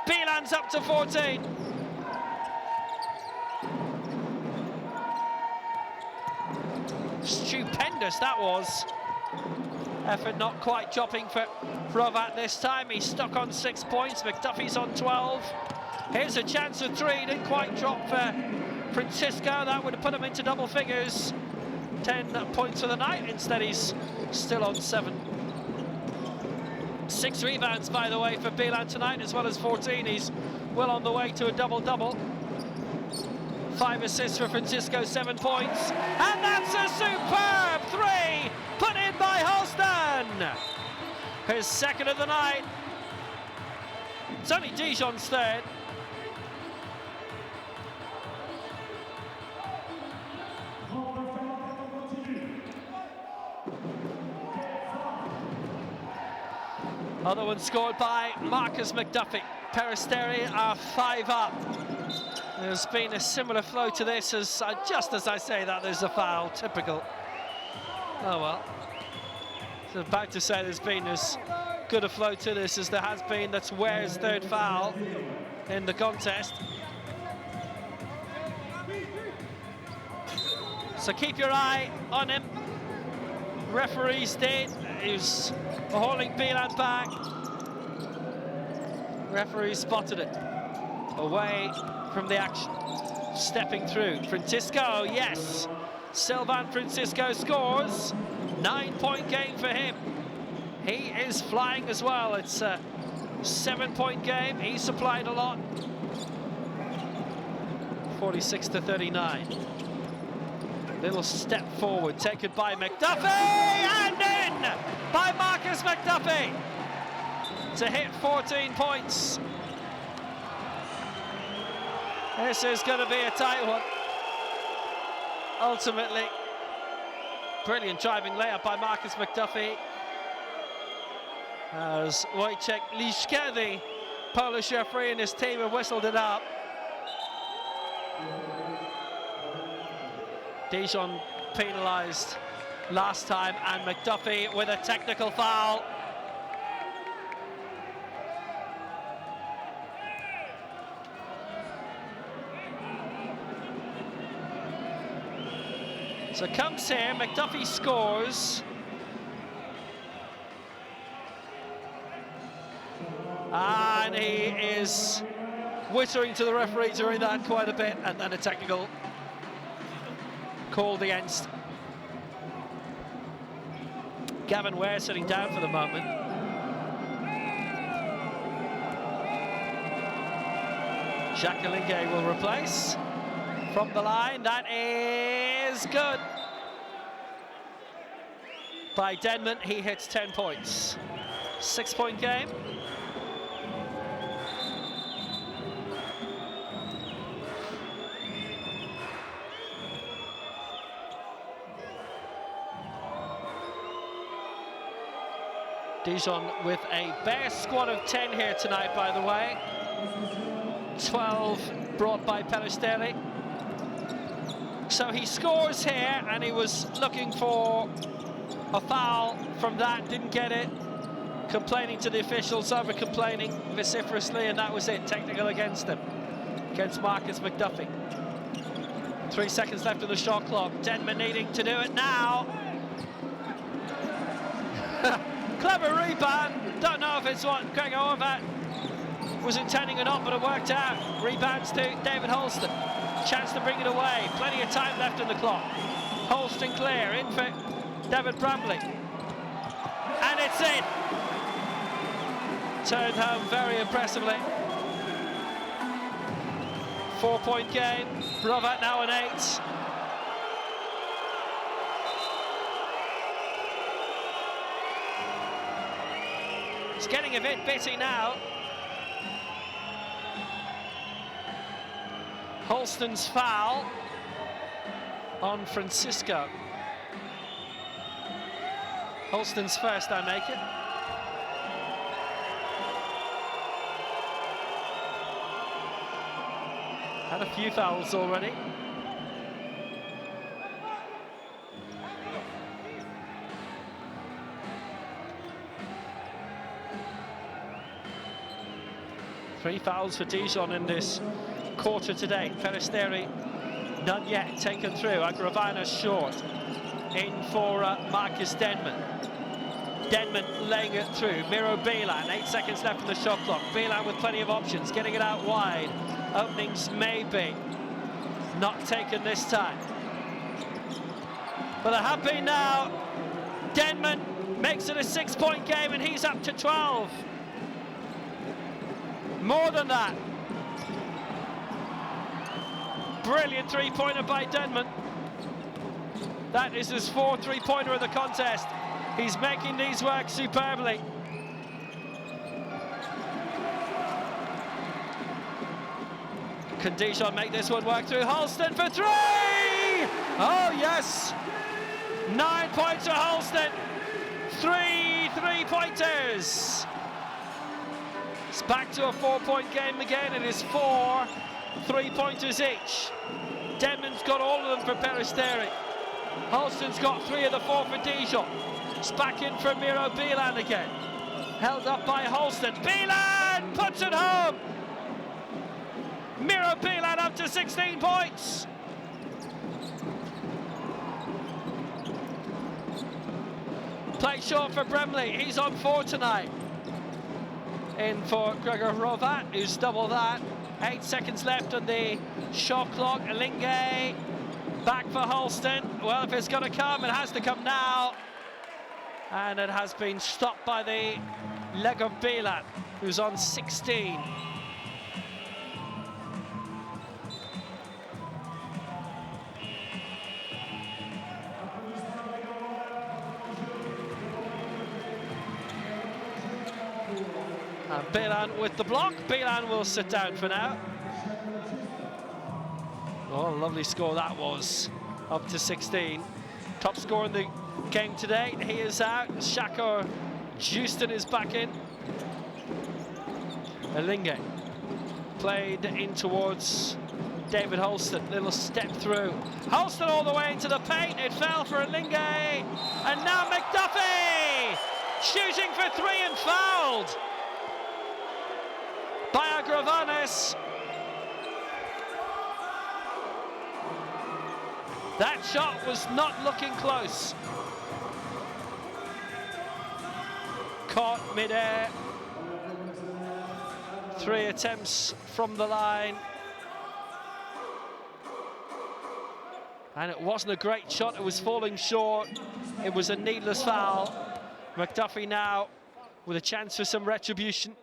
Bilan's up to 14. Stupendous that was. Effort not quite dropping for Hrovat this time. He's stuck on 6 points. McDuffie's on 12. Here's a chance of 3. Didn't quite drop for Francisco. That would have put him into double figures. 10 points for the night. Instead, he's still on 7. 6 rebounds, by the way, for Bilan tonight, as well as 14. He's well on the way to a double-double. 5 assists for Francisco, 7 points. And that's a superb 3 put in by Holston. His second of the night. It's only Dijon's third. Other one scored by Marcus McDuffie. Peristeri are 5 up. There's been a similar flow to this as just as I say that there's a foul. Typical. Oh well. I was about to say there's been as good a flow to this as there has been. That's Ware's 3rd foul in the contest. So keep your eye on him. Referees did. He was hauling Bilan back. Referee spotted it. Away from the action. Stepping through. Francisco, yes. Sylvan Francisco scores. 9-point game for him. He is flying as well. It's a 7-point game. He supplied a lot. 46-39. Little step forward taken by McDuffie, and in by Marcus McDuffie to hit 14 points. This is going to be a tight one. Ultimately, brilliant driving layup by Marcus McDuffie. As Wojciech Liszke, the Polish referee, and his team have whistled it out. Dijon penalised last time, and McDuffie with a technical foul. So comes here, McDuffie scores. And he is whittering to the referee during that quite a bit, and then a technical called against Gavin Ware, sitting down for the moment. Jacques Linguet will replace from the line. That is good by Denman. He hits 10 points. 6-point game. Dijon with a bare squad of 10 here tonight, by the way. 12 brought by Peristeri. So he scores here, and he was looking for a foul from that, didn't get it. Complaining to the officials, over-complaining vociferously, and that was it. Technical against him, against Marcus McDuffie. 3 seconds left of the shot clock. Denman needing to do it now. Clever rebound. Don't know if it's what Gregor Horvat was intending or not, but it worked out. Rebounds to David Holston. Chance to bring it away. Plenty of time left on the clock. Holston clear. In for David Bramley. And it's in. Turned home very impressively. 4-point game. Horvat now an 8. It's getting a bit bitty now. Holston's foul on Francisco. Holston's first, I make it. Had a few fouls already. Three fouls for Dijon in this quarter today. Peristeri, none yet taken through. Agravana short. In for Marcus Denman. Denman laying it through. Miro Bilan, 8 seconds left on the shot clock. Bilan with plenty of options, getting it out wide. Openings maybe. Not taken this time. But they're happy now. Denman makes it a 6-point game, and he's up to 12. More than that. Brilliant three-pointer by Denman. That is his 4th three-pointer of the contest. He's making these work superbly. Can Dijon make this one work through? Holston for 3! Oh, yes! 9 points for Holston. 3 3-pointers. It's back to a 4-point game again. It is 4 3-pointers each. Denman's got all of them for Peristeri. Holston's got 3 of the 4 for Dijon. It's back in for Miro Bilan again. Held up by Holston. Bilan puts it home. Miro Bilan up to 16 points. Play short for Bramley. He's on 4 tonight. In for Gregor Horvat, who's double that. 8 seconds left on the shot clock. Linguet back for Holston. Well, if it's going to come, it has to come now. And it has been stopped by the leg of Bilan, who's on 16. And Belan with the block. Belan will sit down for now. Oh, lovely score that was. Up to 16. Top scorer in the game today. He is out. Shako Houston is back in. Elinge played in towards David Holston. Little step through. Holston all the way into the paint. It fell for Elinge. And now McDuffie shooting for three and fouled by Agravanes. That shot was not looking close. Caught mid-air. 3 attempts from the line. And it wasn't a great shot, it was falling short. It was a needless foul. McDuffie now with a chance for some retribution.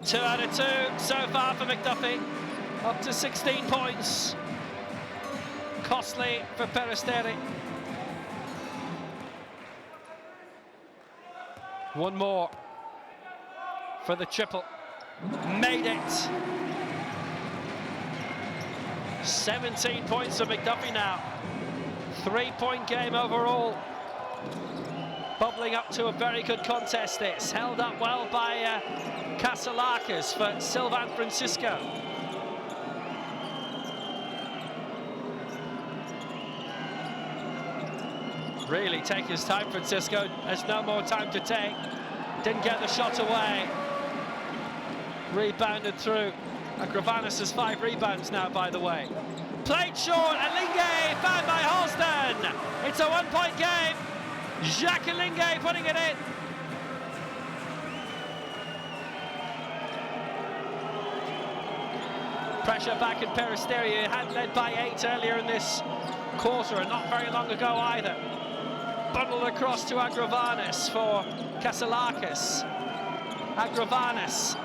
Two out of 2 so far for McDuffie, up to 16 points. Costly for Peristeri. One more for the triple. Made it. 17 points for McDuffie now. 3-point game overall. Bubbling up to a very good contest this. Held up well by Kasalakis for Sylvan Francisco. Really take his time, Francisco. There's no more time to take. Didn't get the shot away. Rebounded through. Agravanes has 5 rebounds now, by the way. Played short, Elinge found by Holston. It's a 1-point game. Jacques Elinge putting it in. Pressure back in Peristeri, who had led by 8 earlier in this quarter, and not very long ago either. Bundled across to Agravanes for Kasalakis. Agravanes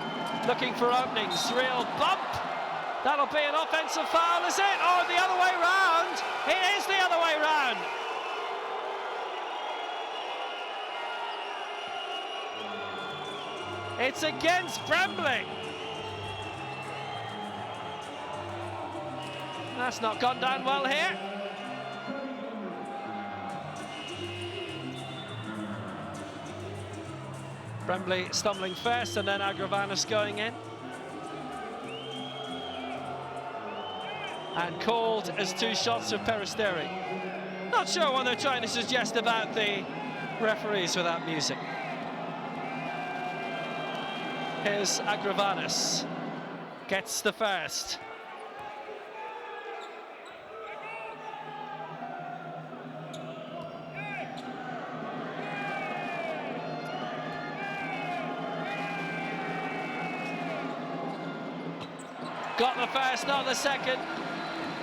looking for openings, real bump. That'll be an offensive foul, is it? Or the other way round? It is the other way round. It's against Brembley. That's not gone down well here. Brembley stumbling first and then Agravanes going in. And called as 2 shots of Peristeri. Not sure what they're trying to suggest about the referees without music. Here's Agravanes. Gets the first. Got the first, not the second.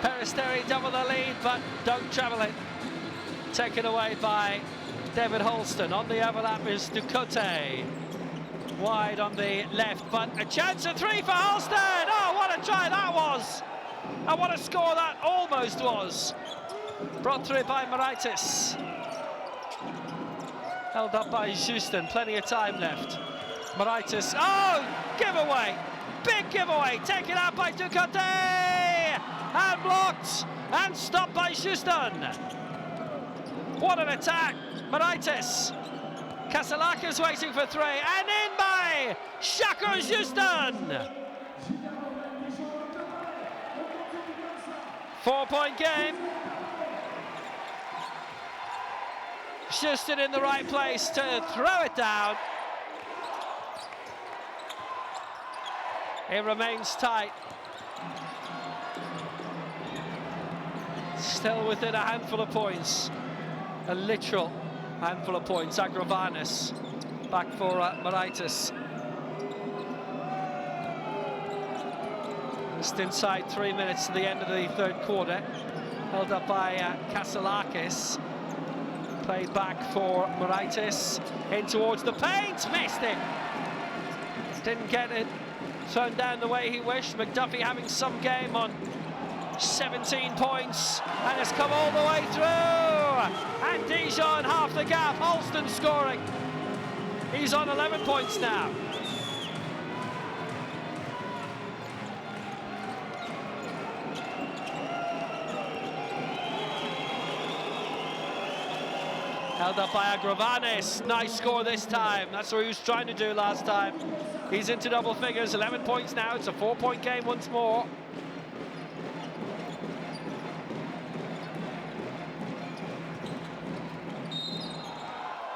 Peristeri double the lead, but don't treble it. Taken away by David Holston. On the overlap is Ducote. Wide on the left, but a chance of 3 for Holston. Oh, what a try that was. And what a score that almost was. Brought through by Moraitis. Held up by Houston, plenty of time left. Moraitis, oh, giveaway. Big giveaway, taken out by Ducote, and blocked, and stopped by Houston. What an attack, Moraitis. Kasalakis waiting for 3, and in by Shako Houston. 4-point game. Houston in the right place to throw it down. It remains tight. Still within a handful of points. A literal handful of points. Agravanes back for Moraitis. Just inside 3 minutes to the end of the 3rd quarter. Held up by Kasalakis. Played back for Moraitis. In towards the paint. Missed it. Didn't get it. thrown down the way he wished. McDuffie having some game on 17 points, and has come all the way through. And Dijon half the gap. Holston scoring. He's on 11 points now. Held up by Agravanes. Nice score this time. That's what he was trying to do last time. He's into double figures. 11 points now. It's a 4-point game once more.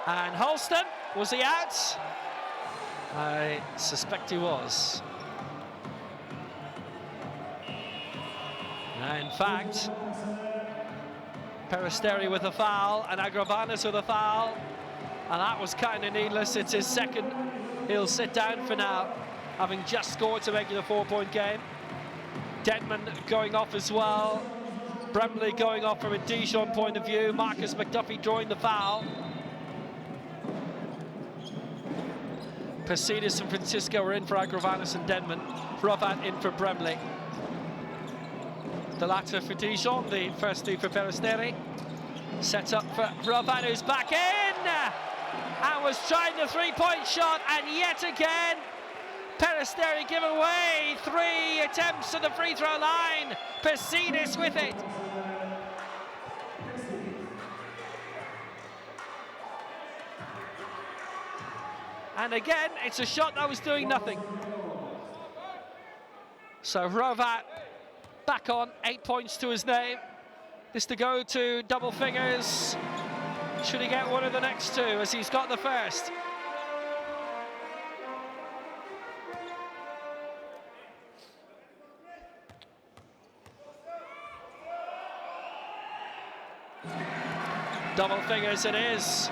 And Holston, was he out? I suspect he was. In fact, Peristeri with a foul and Agravanes with a foul, and that was kind of needless. It's his second. He'll sit down for now, having just scored to make it a 4-point game. Denman going off as well. Bremley going off from a Dijon point of view. Marcus McDuffie drawing the foul. Persidis and Francisco are in for Agravanes and Denman. Hrovat in for Bremley. The latter for Dijon, the first two for Peristeri. Set up for Hrovat, who's back in! And was trying the three-point shot, and yet again, Peristeri given away. 3 attempts at the free throw line. Persidis with it. And again, it's a shot that was doing nothing. So Hrovat back on, 8 points to his name. This to go to double figures. Should he get one of the next two, as he's got the first? Double figures it is.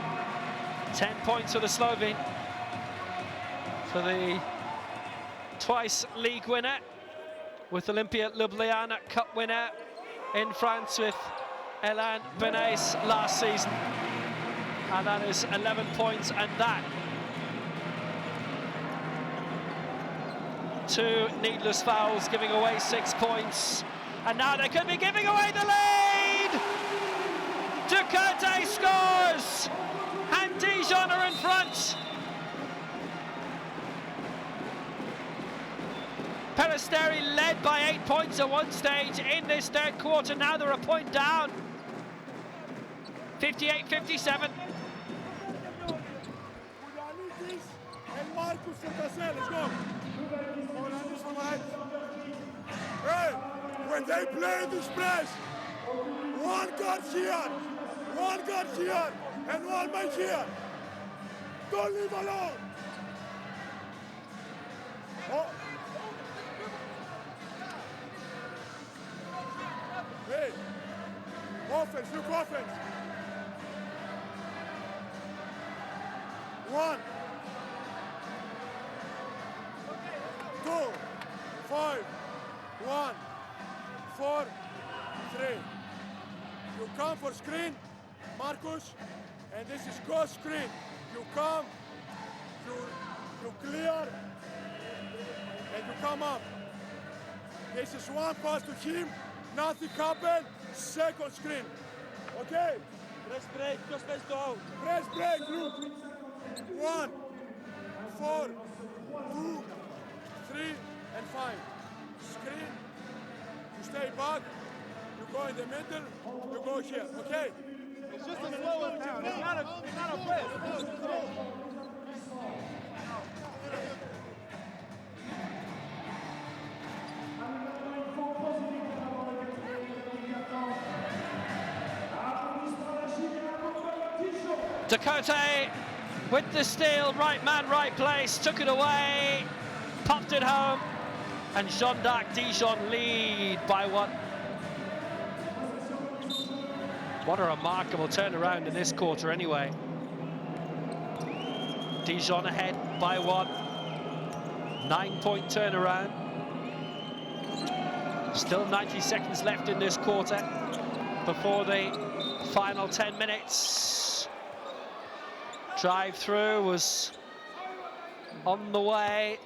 10 points for the Slovene. For the twice league winner, with Olympia Ljubljana Cup winner in France with Elan Benes last season. And that is 11 points, and that 2 needless fouls, giving away 6 points. And now they could be giving away the lead! Ducote scores! And Dijon are in front! Peristeri led by 8 points at one stage in this third quarter. Now they're a point down. 58-57. And Marcus and Marcel, let's go. Hey, when they play this press, one guard here, and one man here. Don't leave alone. Oh. Hey, offense, look offense. 1, 2, 5, 1, 4, 3. You come for screen, Marcus, and this is go screen. You come, you clear, and you come up. This is one pass to him. Nothing happened, second screen. Okay? Press break, just press out. Press break, look. 1, 4, 2, 3, and 5. Screen, you stay back, you go in the middle, you go here, okay? It's just a slow one down, it's not a press. Ducote with the steal, right man, right place, took it away, popped it home, and Jean d'Arc Dijon lead by 1. What a remarkable turnaround in this quarter anyway. Dijon ahead by 1. 9-point turnaround. Still 90 seconds left in this quarter before the final 10 minutes. Drive through was on the way.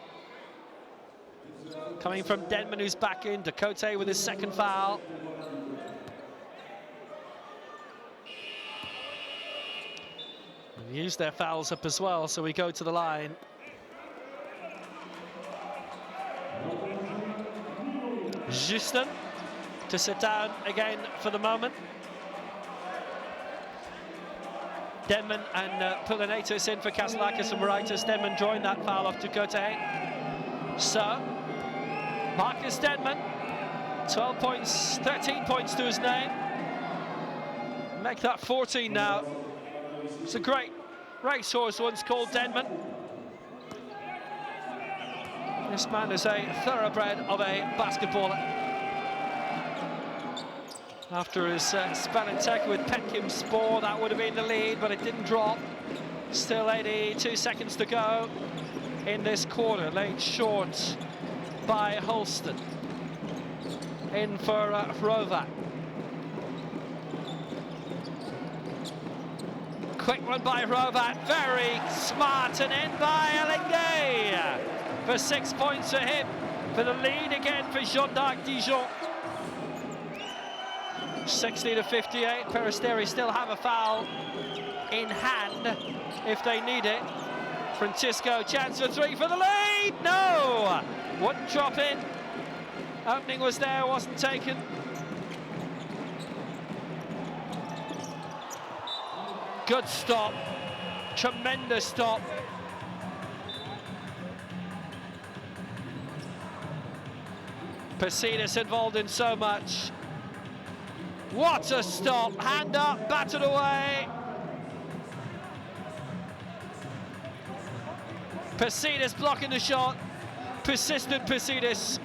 coming from Denman, who's back in. Ducote with his second foul. They've used their fouls up as well, so we go to the line. Justin to sit down again for the moment. Denman and Poulinatus in for Kaslakis and Moraitis. Denman drawing that foul off Ducote. So, Marcus Denman, 12 points, 13 points to his name. Make that 14 now. It's a great racehorse once called Denman. This man is a thoroughbred of a basketballer. After his spell and tackle with Petkim Spore, that would have been the lead, but it didn't drop. Still 82 seconds to go in this quarter. Laid short by Holston. In for Hrovat. Quick one by Hrovat, very smart, and in by Alingay for 6 points for him. For the lead again for JDA Dijon. 60 to 58. Peristeri still have a foul in hand if they need it. Francisco, chance for three for the lead. No! Wouldn't drop in. Opening was there, wasn't taken. Good stop. Tremendous stop. Pasidis involved in so much. What a stop, hand up, battered away. Pasidis blocking the shot. Persistent Pasidis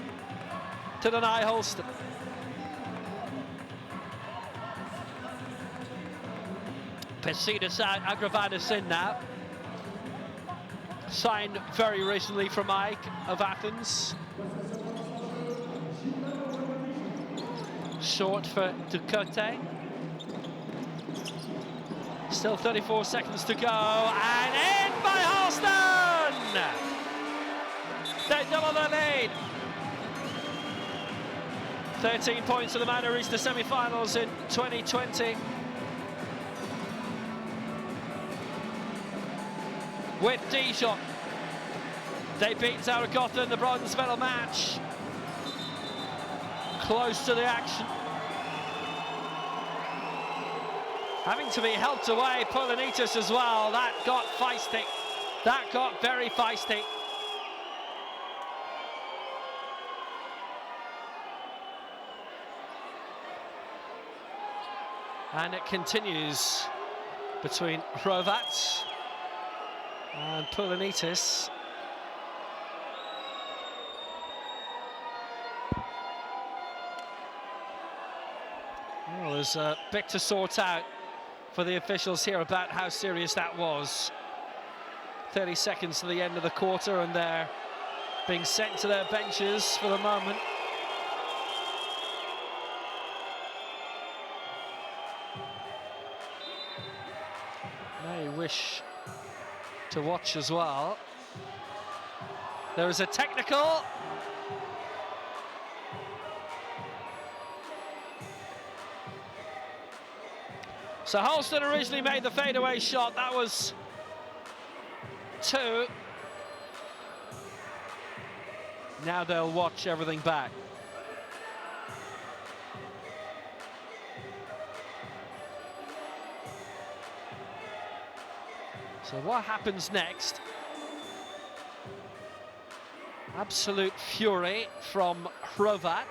to deny Holston. Pasidis out, Agravanis in now. Signed very recently from Ike of Athens. Short for Ducote. Still 34 seconds to go, and in by Holston! They double the lead. 13 points to the man who reached the semi-finals in 2020. With Dijon, they beat Zaragoza in the bronze medal match. Close to the action. Having to be helped away, Poulinatus as well. That got feisty. That got very feisty. And it continues between Hrovat and Poulinatus. Well, there's a bit to sort out for the officials here about how serious that was. 30 seconds to the end of the quarter, and they're being sent to their benches for the moment. May wish to watch as well. There is a technical. So Holston originally made the fadeaway shot. That was 2. Now they'll watch everything back. So what happens next? Absolute fury from Hrovat.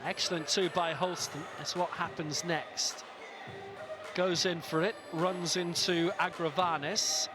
Excellent 2 by Holston. That's what happens next. Goes in for it, runs into Agravanis.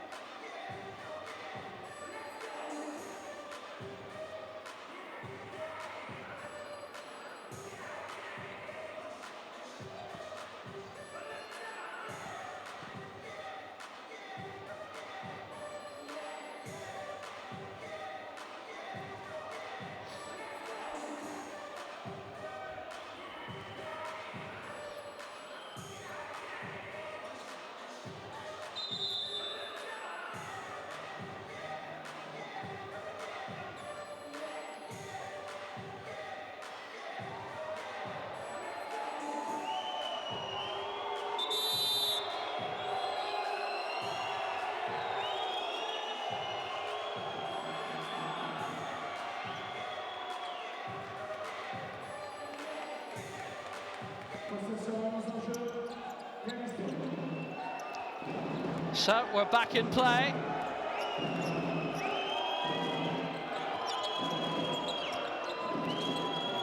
So we're back in play.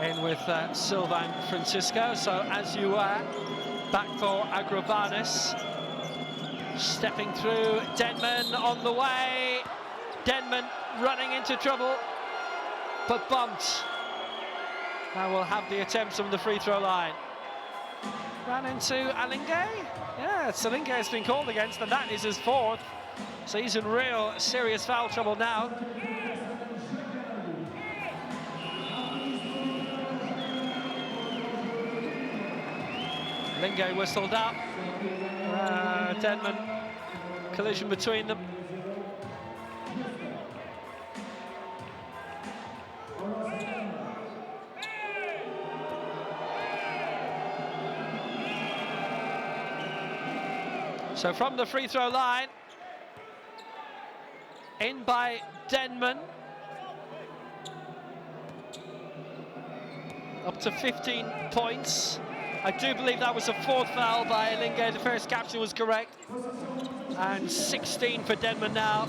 In with Sylvain Francisco. So as you were, back for Agravanis. Stepping through, Denman on the way. Denman running into trouble, but bumped. Now we'll have the attempts from the free throw line. Ran into Alinge. Yeah, Alinge has been called against, and that is his fourth. So he's in real serious foul trouble now. Alinge whistled out. Denman, collision between them. So from the free throw line, in by Denman. Up to 15 points. I do believe that was a fourth foul by Alinge. The first caption was correct. And 16 for Denman now.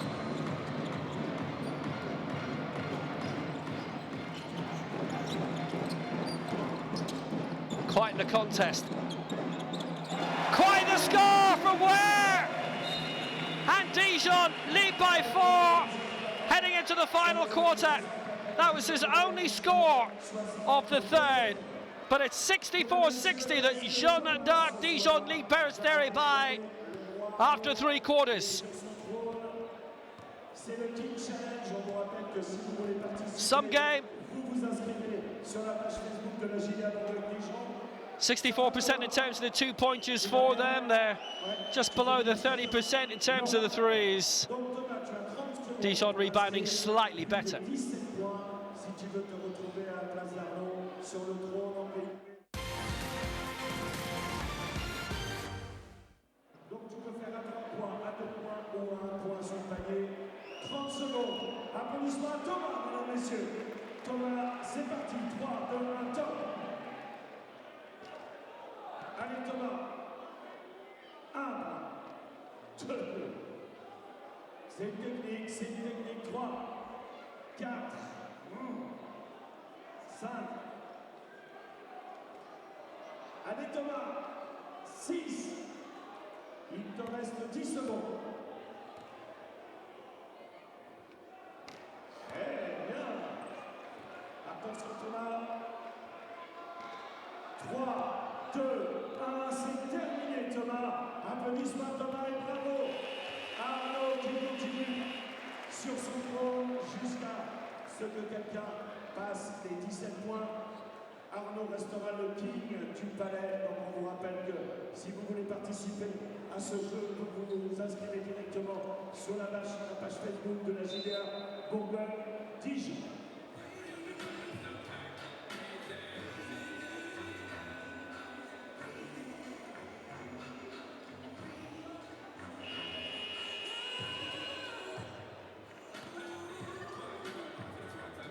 Quite the contest. Quite the score from where? And Dijon lead by 4, heading into the final quarter. That was his only score of the third. But it's 64-60 that Jeanne d'Arc Dijon lead Peristeri by after 3 quarters. Some game. 64% in terms of the 2-pointers for them. They're just below the 30% in terms of the threes. Dijon rebounding slightly better. Applaudissements à Thomas, mesdames, messieurs. Thomas, c'est parti. 3, 2, 1, top. Allez, Thomas. 1, 2. C'est une technique, 3, 4, 5. Allez, Thomas. 6. Il te reste 10 secondes. Attention Thomas. 3, 2, 1, c'est terminé Thomas. Applaudissements à Thomas et bravo. Arnaud qui continue sur son trône jusqu'à ce que quelqu'un passe les 17 points. Arnaud restera le king du palais. Donc on vous rappelle que si vous voulez participer à ce jeu, vous vous inscrivez directement sur la page Facebook de la JDA Bourgogne Dijon.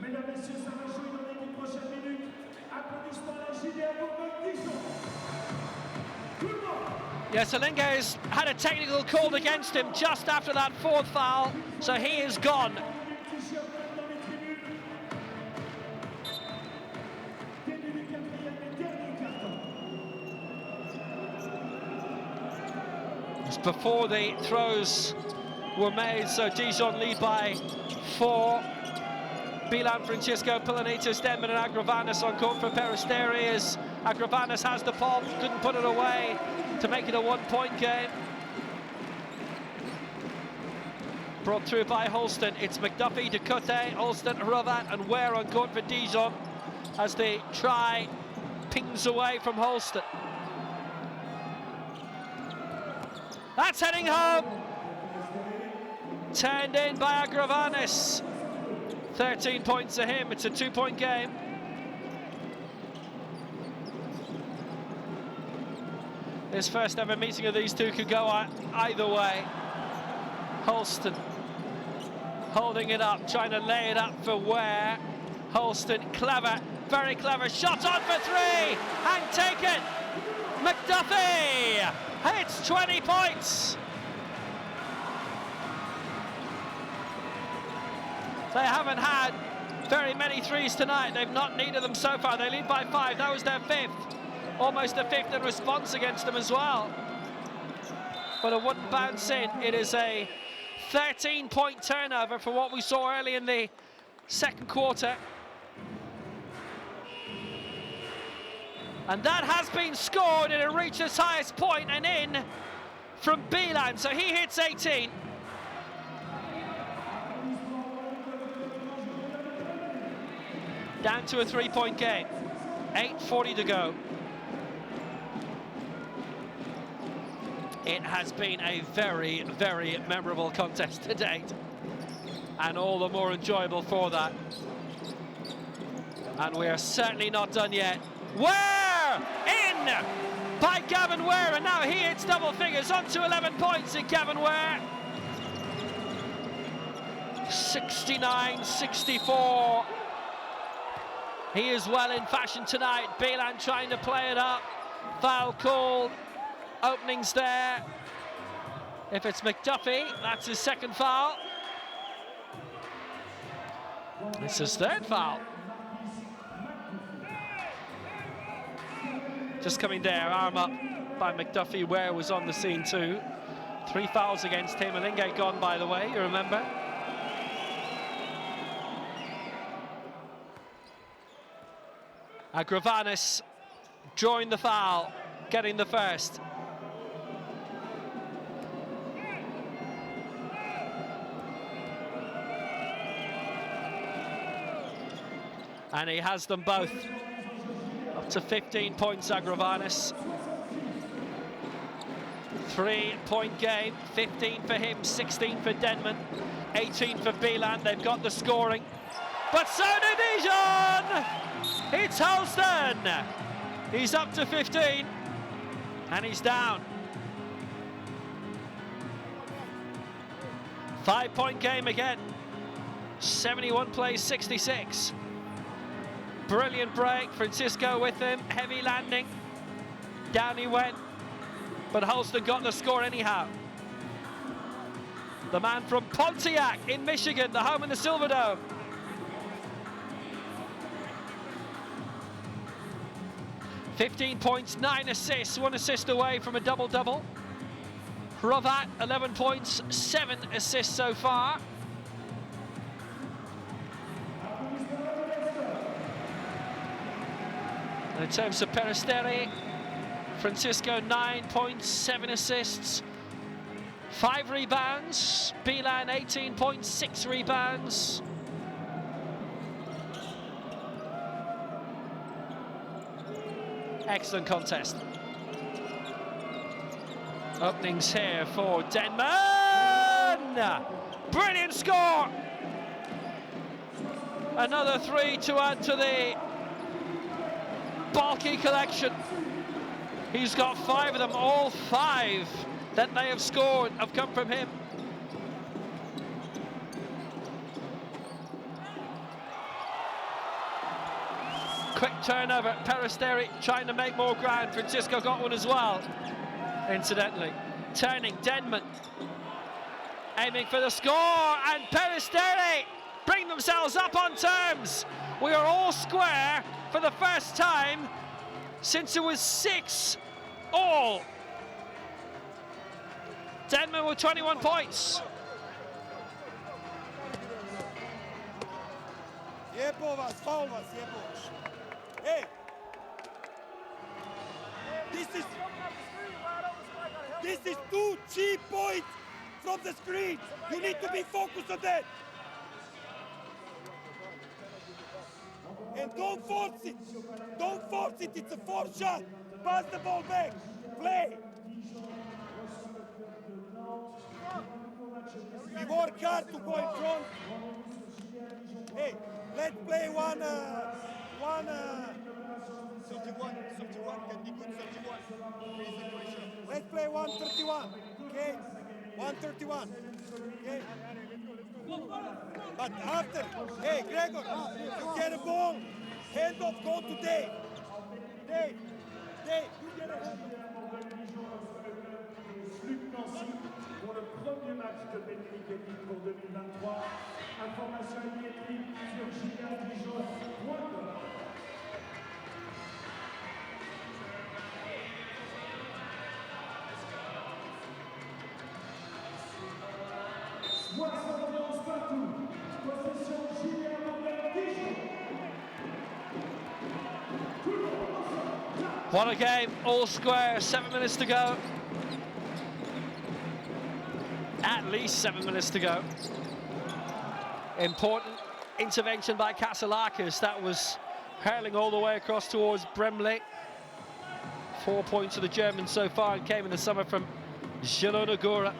Mesdames, messieurs, ça va jouer dans les 10 prochaines minutes. Applaudissements à la JDA Bourgogne Dijon. Tout le monde. Yes, Alinge's had a technical called against him just after that fourth foul, so he is gone. Just before the throws were made, so Dijon lead by 4. Bilan, Francisco, Pilanitas, Denman and Agravanis on court for Peristeri as Agravanis has the ball, couldn't put it away to make it a 1-point game. Brought through by Holston. It's McDuffie, Ducote, Holston, Rovat and Ware on court for Dijon as the try pings away from Holston. That's heading home. Turned in by Agravanis. 13 points to him, it's a 2-point game. This first ever meeting of these two could go either way. Holston holding it up, trying to lay it up for Ware. Holston, clever, very clever, shot on for 3, and taken. McDuffie hits 20 points. They haven't had very many threes tonight. They've not needed them so far. They lead by 5. That was their 5th. Almost a 5th in response against them as well. But it wouldn't bounce in. It is a 13-point turnover for what we saw early in the second quarter. And that has been scored, and it reached its highest point and in from Bwin. So he hits 18. Down to a 3-point game. 8:40 to go. It has been a very, very memorable contest to date, and all the more enjoyable for that. And we are certainly not done yet. Ware in by Gavin Ware, and now he hits double figures, on to 11 points in Gavin Ware. 69-64. He is well in fashion tonight. Bwin trying to play it up. Foul called. Openings there. If it's McDuffie, that's his second foul. It's his third foul. Just coming there, arm up by McDuffie. Ware was on the scene too. 3 fouls against him. Alinge gone, by the way, you remember. Agravanis drawing the foul, getting the first. And he has them both. Up to 15 points, Agravanis. 3-point game, 15 for him, 16 for Denman, 18 for Bwin. They've got the scoring. But so do Dijon! It's Holston! He's up to 15, and he's down. 5-point game again. 71 plays 66. Brilliant break, Francisco with him, heavy landing. Down he went, but Holston got the score anyhow. The man from Pontiac in Michigan, the home of the Silverdome. $15 points, 9 assists, 1 assist away from a double-double. Hrovat, 11 points, 7 assists so far. And in terms of Peristeri, Francisco, 9 points, 7 assists, 5 rebounds. Bwin, 18 points, 6 rebounds. Excellent contest. Openings here for Denman. Brilliant score. Another 3 to add to the bulky collection. He's got 5 of them. All 5 that they have scored have come from him. Quick turnover. Peristeri trying to make more ground. Francisco got one as well, incidentally. Turning, Denman aiming for the score, and Peristeri bring themselves up on terms. We are all square for the first time since it was 6-all. Denman with 21 points. Hey, this is 2 cheap points from the screen. You need to be focused on that. And don't force it. Don't force it. It's a 4 shot. Pass the ball back. Play. We work hard to go in front. Hey, let's play one 31 can be good 31. Let's play 131. Okay? 131. Okay? But after, hey Gregor, you get a ball, hand off, go to Dave. Dave, you get a hand off. Pour le premier match de Benfica pour 2023 Information à billetterie sur JDA Dijon. Partout. Possession JDA Bourgogne Dijon. What a game, all square, 7 minutes to go. At least 7 minutes to go. Important intervention by Kasalakis. That was hurling all the way across towards Bremley. 4 points for the Germans so far, and came in the summer from Zielona.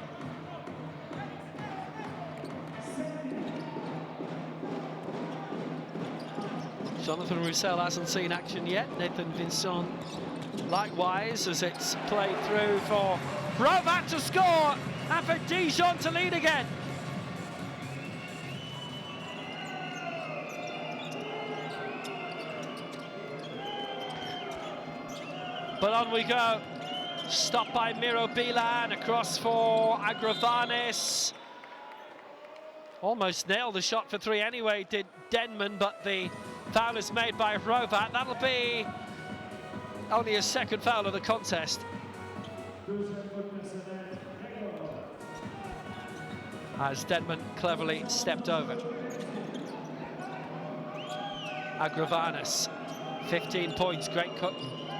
Jonathan Roussel hasn't seen action yet. Nathan Vincent likewise, as it's played through for Hrovat to score and for Dijon to lead again. But on we go. Stopped by Miro Bilan, across for Agravanis. Almost nailed the shot for three anyway, did Denman, but the foul is made by Hrovat. That'll be only a second foul of the contest. As Denman cleverly stepped over. Agravanis, 15 points, great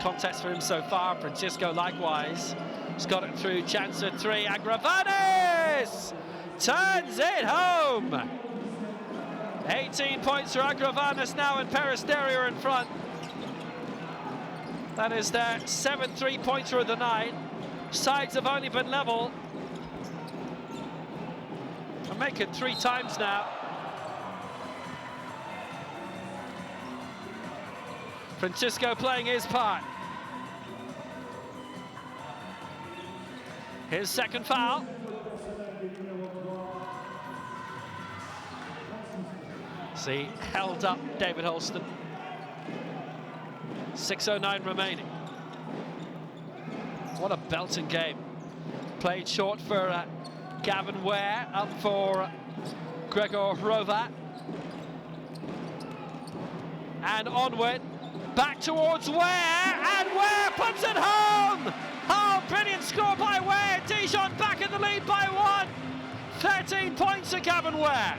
contest for him so far. Francisco likewise has got it through, chance at three. Agravanis turns it home. 18 points for Agravanis now, and Peristeri are in front. That is their 7th three-pointer of the night. Sides have only been level. And make it 3 times now. Francisco playing his part. His second foul. See, held up David Holston. 6:09 remaining. What a belting game. Played short for Gavin Ware, up for Gregor Hrovat. And onward, back towards Ware, and Ware puts it home! Oh, brilliant score by Ware. Dijon back in the lead by 1. 13 points to Gavin Ware.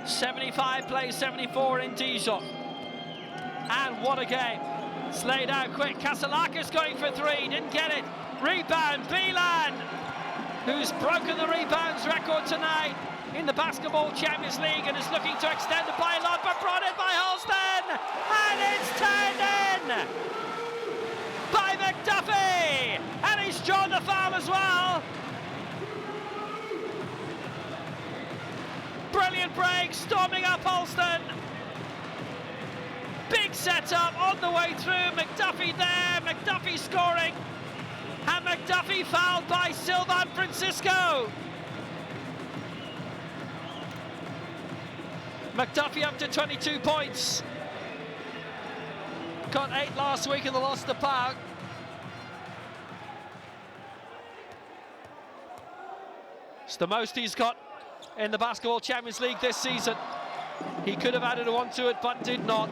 75 plays 74 in Dijon. And what a game. It's laid out quick. Kasalakis going for 3, didn't get it. Rebound, Bilan, who's broken the rebounds record tonight in the Basketball Champions League and is looking to extend the byline, but brought in by Holston. And it's turned in by McDuffie. And he's drawn the foul as well. Brilliant break, storming up Holston. Big setup on the way through. McDuffie there, McDuffie scoring. And McDuffie fouled by Sylvan Francisco. McDuffie up to 22 points. Got 8 last week in the loss to Park. It's the most he's got in the Basketball Champions League this season. He could have added a 1 to it, but did not.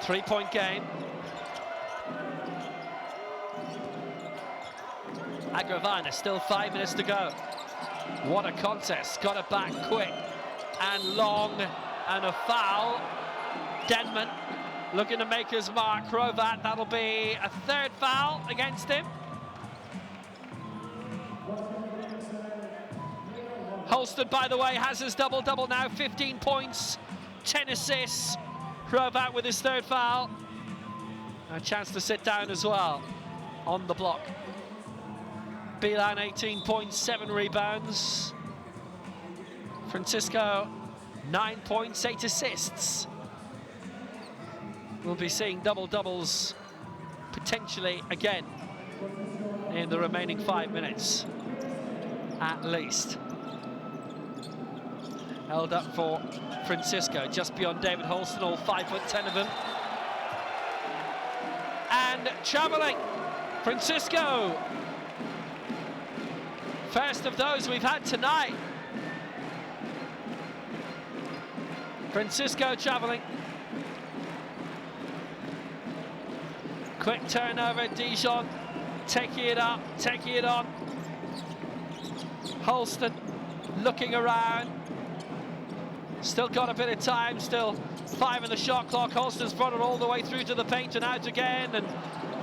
Three-point game. Agravanis, still 5 minutes to go. What a contest, got it back quick and long, and a foul. Denman looking to make his mark. Hrovat, that'll be a 3rd foul against him. Holston, by the way, has his double-double now, 15 points, 10 assists. Hrovat with his 3rd foul. A chance to sit down as well on the block. Bilan, 18 points, 7 rebounds. Francisco, 9 points, 8 assists. We'll be seeing double-doubles potentially again in the remaining 5 minutes, at least. Held up for Francisco, just beyond David Holston, all 5'10" of him. and travelling. Francisco. First of those we've had tonight. Francisco travelling. Quick turnover, Dijon taking it up, taking it on. Holston looking around. Still got a bit of time, still 5 in the shot clock. Holston's brought it all the way through to the paint and out again, and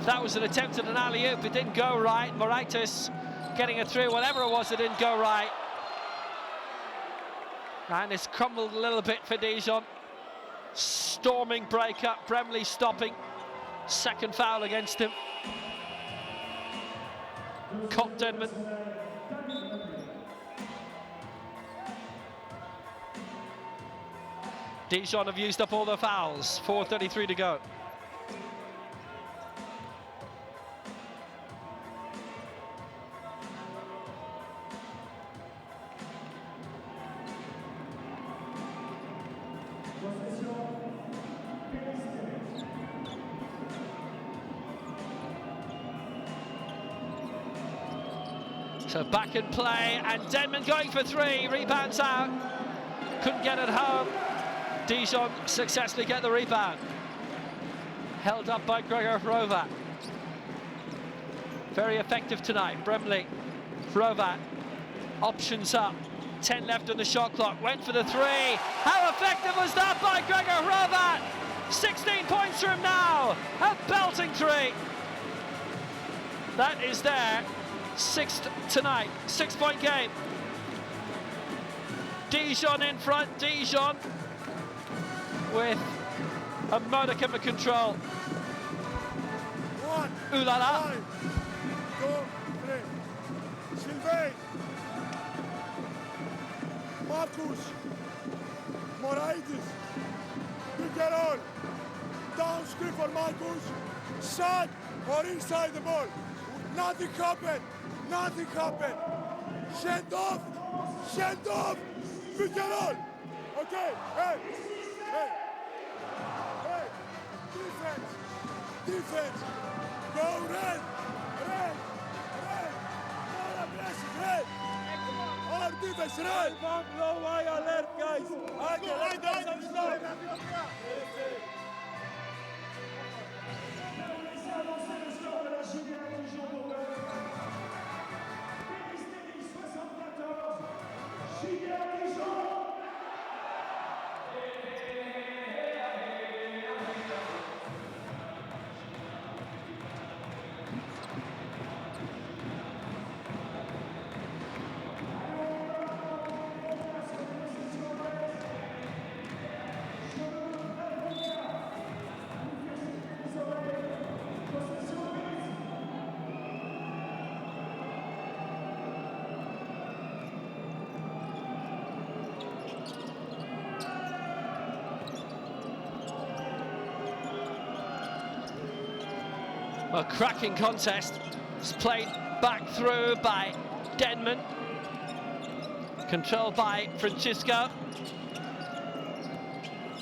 that was an attempt at an alley-oop. It didn't go right. Moraitis getting it through, whatever it was, it didn't go right. And it's crumbled a little bit for Dijon. Storming break-up, Bremley stopping. Second foul against him. Caught Denman. Dijon have used up all their fouls. 4:33 to go. So back in play, and Denman going for 3, rebounds out. Couldn't get it home. Dijon successfully get the rebound. Held up by Gregor Hrovat. Very effective tonight. Bremley, Hrovat, options up. 10 left on the shot clock, went for the 3. How effective was that by Gregor Hrovat? 16 points for him now. A belting 3. That is their 6th tonight, 6-point game. Dijon in front, Dijon with a modicum of control. 1, Ooh la la. 5, 2, 3. Sylvain. Marcus. Moraitis. Pick and roll. Down screen for Marcus. Side or inside the ball. Nothing happened. Nothing happened. Send off. Send off. Pick and roll. Okay. Hey. Hey. Hey. Defense. Defense. Go red. Red. Red. More aggressive. Red. Our defense red. Low high alert, guys. A cracking contest. It's played back through by Denman. Controlled by Francisco.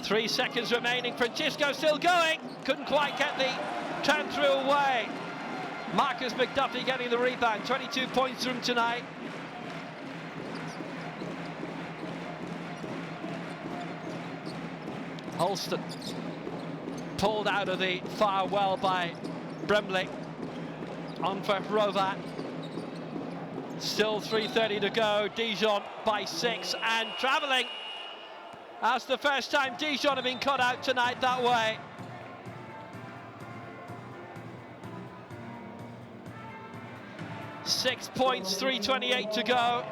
3 seconds remaining. Francisco still going. Couldn't quite get the turn through away. Marcus McDuffie getting the rebound. 22 points from tonight. Holston pulled out of the far well by Bremley. On for Hrovat. Still 3:30 to go. Dijon by 6 and travelling. That's the first time Dijon have been cut out tonight that way. Six points, 3:28 to go.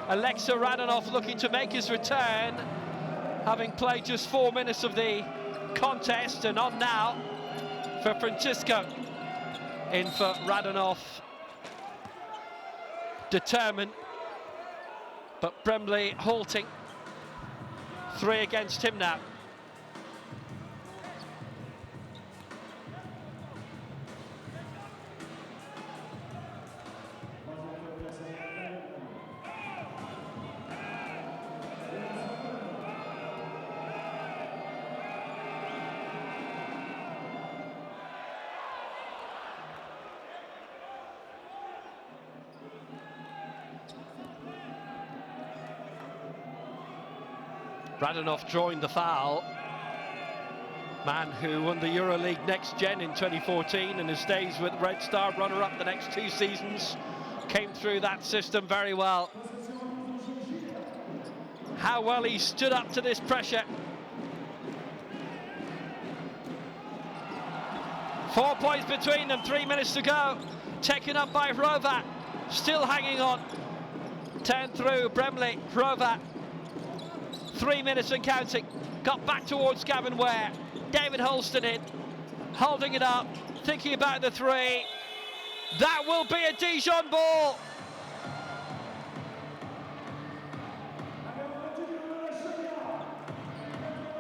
Alexa Radonov looking to make his return, having played just 4 minutes of the contest, and on now for Francisco. In for Radonov. Determined, but Bremley halting. 3 against him now. Radonov drawing the foul. Man who won the EuroLeague Next Gen in 2014 and who stays with Red Star, runner-up the next 2 seasons. Came through that system very well. How well he stood up to this pressure. 4 points between them, 3 minutes to go. Taken up by Hrovat, still hanging on. Turned through Bremley, Hrovat. 3 minutes and counting. Got back towards Gavin Ware. David Holston in, holding it up, thinking about the 3. That will be a Dijon ball.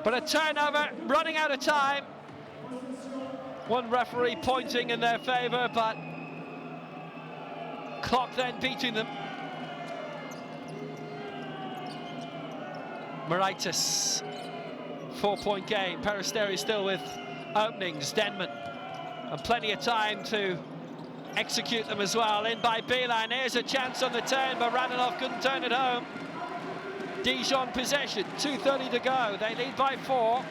But a turnover, running out of time. One referee pointing in their favour, but clock then beating them. Moraitis, 4-point game. Peristeri still with openings. Denman, and plenty of time to execute them as well. In by Beeline. Here's a chance on the turn, but Radonov couldn't turn it home. Dijon possession, 2:30 to go. They lead by 4.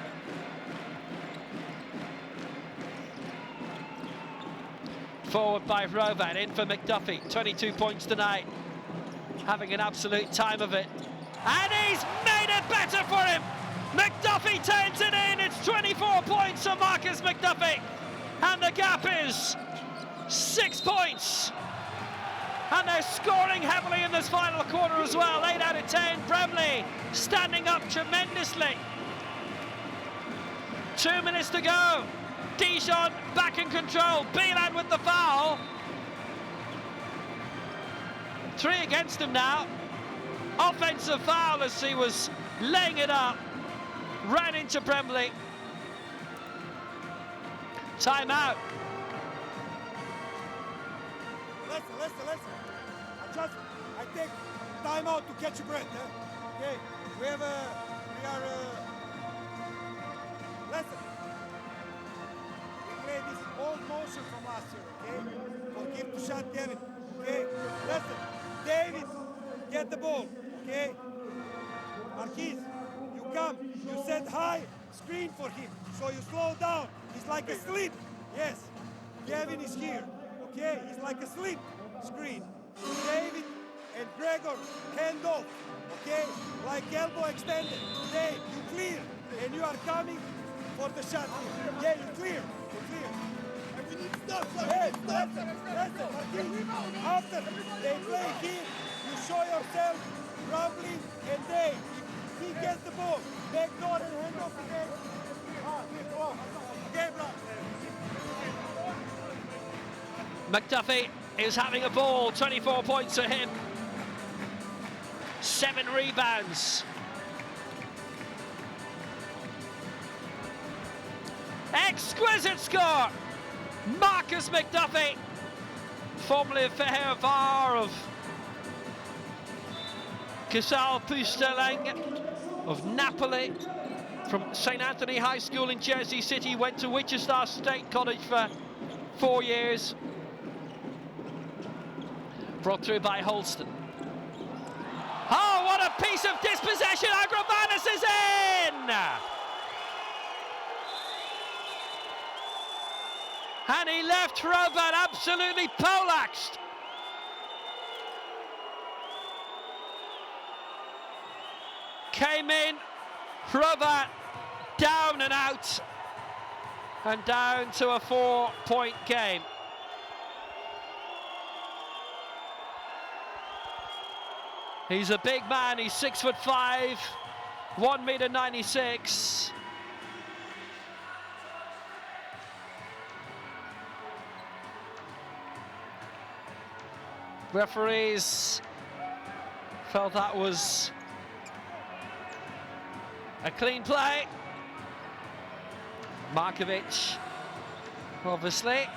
Forward by Hrovat, in for McDuffie. 22 points tonight. Having an absolute time of it. And he's made it better for him. McDuffie turns it in. It's 24 points for Marcus McDuffie. And the gap is 6 points. And they're scoring heavily in this final quarter as well. 8 out of 10. Bremley standing up tremendously. 2 minutes to go. Dijon back in control. Beelan with the foul. 3 against him now. Offensive foul as he was laying it up. Ran into Bremley. Timeout. Listen. I take timeout to catch a breath. Okay, listen. We played this old motion from last year, okay? Forgive to shot David, okay? Listen, David, get the ball, okay? Marquise, you come, you set high, screen for him, so you slow down. He's like a slip, yes. Gavin is here, okay? He's like a slip screen. David and Gregor hand off, okay? Like elbow extended. Dave, you clear, and you are coming for the shot. Yeah, you clear. And we need stuff. Hey, listen, after they play here, you show yourself, Bromley and Dave. If he gets the ball, back door and hand off again. Okay, bro. McDuffie is having a ball, 24 points for him. 7 rebounds. Exquisite score! Marcus McDuffie, formerly of Fehervar, of Casal Pustelling, of Napoli, from St. Anthony High School in Jersey City, went to Wichita State College for 4 years. Brought through by Holston. Oh, what a piece of dispossession! Agravanis is in! And he left Hrovat absolutely poleaxed. Came in, Hrovat down and out, and down to a 4-point game. He's a big man, he's 6'5", 1.96 m. Referees felt that was a clean play. Markovic, obviously,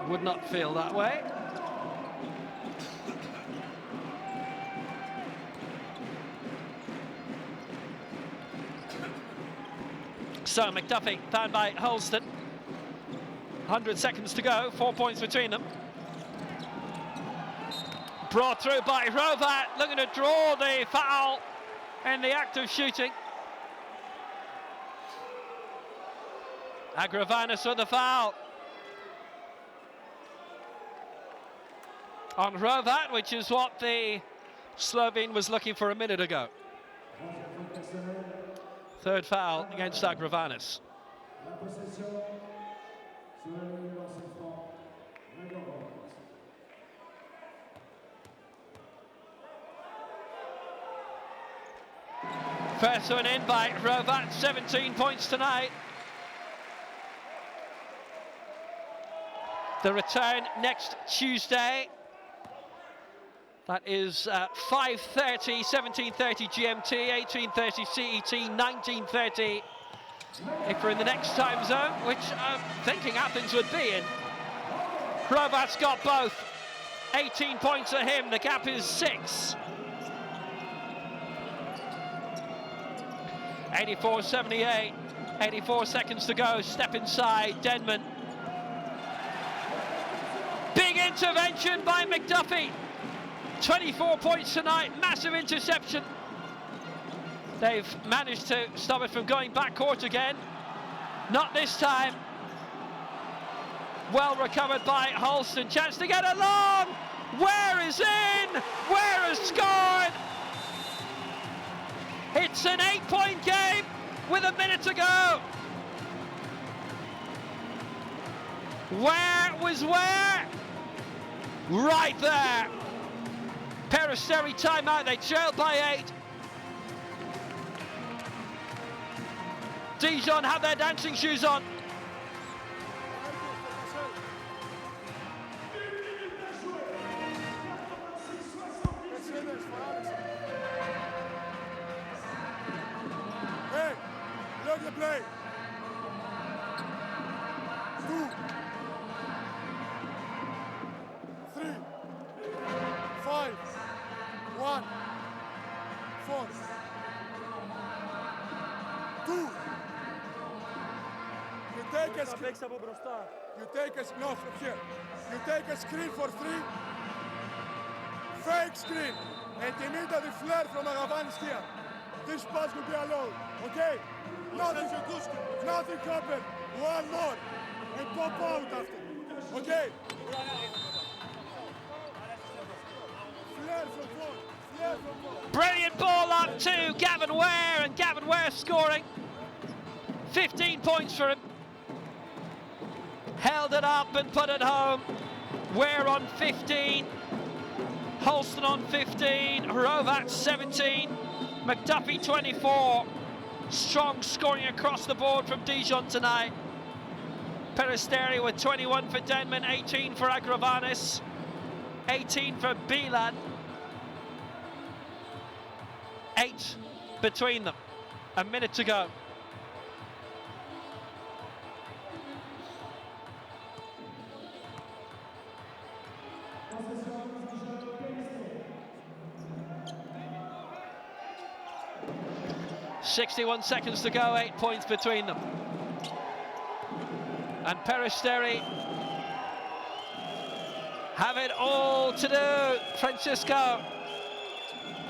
would not feel that way. So McDuffie found by Holston. 100 seconds to go, 4 points between them. Brought through by Hrovat, looking to draw the foul. in the act of shooting. Agravanis with the foul on Hrovat, which is what the Slovene was looking for a minute ago. Third foul against Agravanis. First one in by Hrovat, 17 points tonight. The return next Tuesday. That is 5:30, 17:30 GMT, 18:30 CET, 19:30 if we're in the next time zone, which I'm thinking Athens would be in. Hrovat's got both. 18 points for him, the gap is 6. 84-78, 84 seconds to go, step inside, Denman. Big intervention by McDuffie. 24 points tonight, massive interception. They've managed to stop it from going backcourt again. Not this time. Well recovered by Holston. Chance to get along. Ware is in. Ware has scored. It's an 8-point game with a minute to go. Where was Ware? Right there. Peristeri timeout, they trailed by 8. Dijon have their dancing shoes on. Hey, look at the play. 2, 3, 5, 1, 4, 2. You take a screen. You take a no from here. You take a screen for 3. Fake screen. And immediately flare from Agavanis here. This pass will be allowed. Okay? Nothing happened. One more. And pop out after. Okay? Flare from 4. Flare from 4. Brilliant ball up to Gavin Ware, and Gavin Ware scoring. 15 points for him. Held it up and put it home. Ware on 15. Holston on 15. Hrovat 17. McDuffie 24. Strong scoring across the board from Dijon tonight. Peristeri with 21 for Denman, 18 for Agravanis, 18 for Bilan. 8 between them. A minute to go. .61 seconds to go, 8 points between them. And Peristeri have it all to do, Francisco.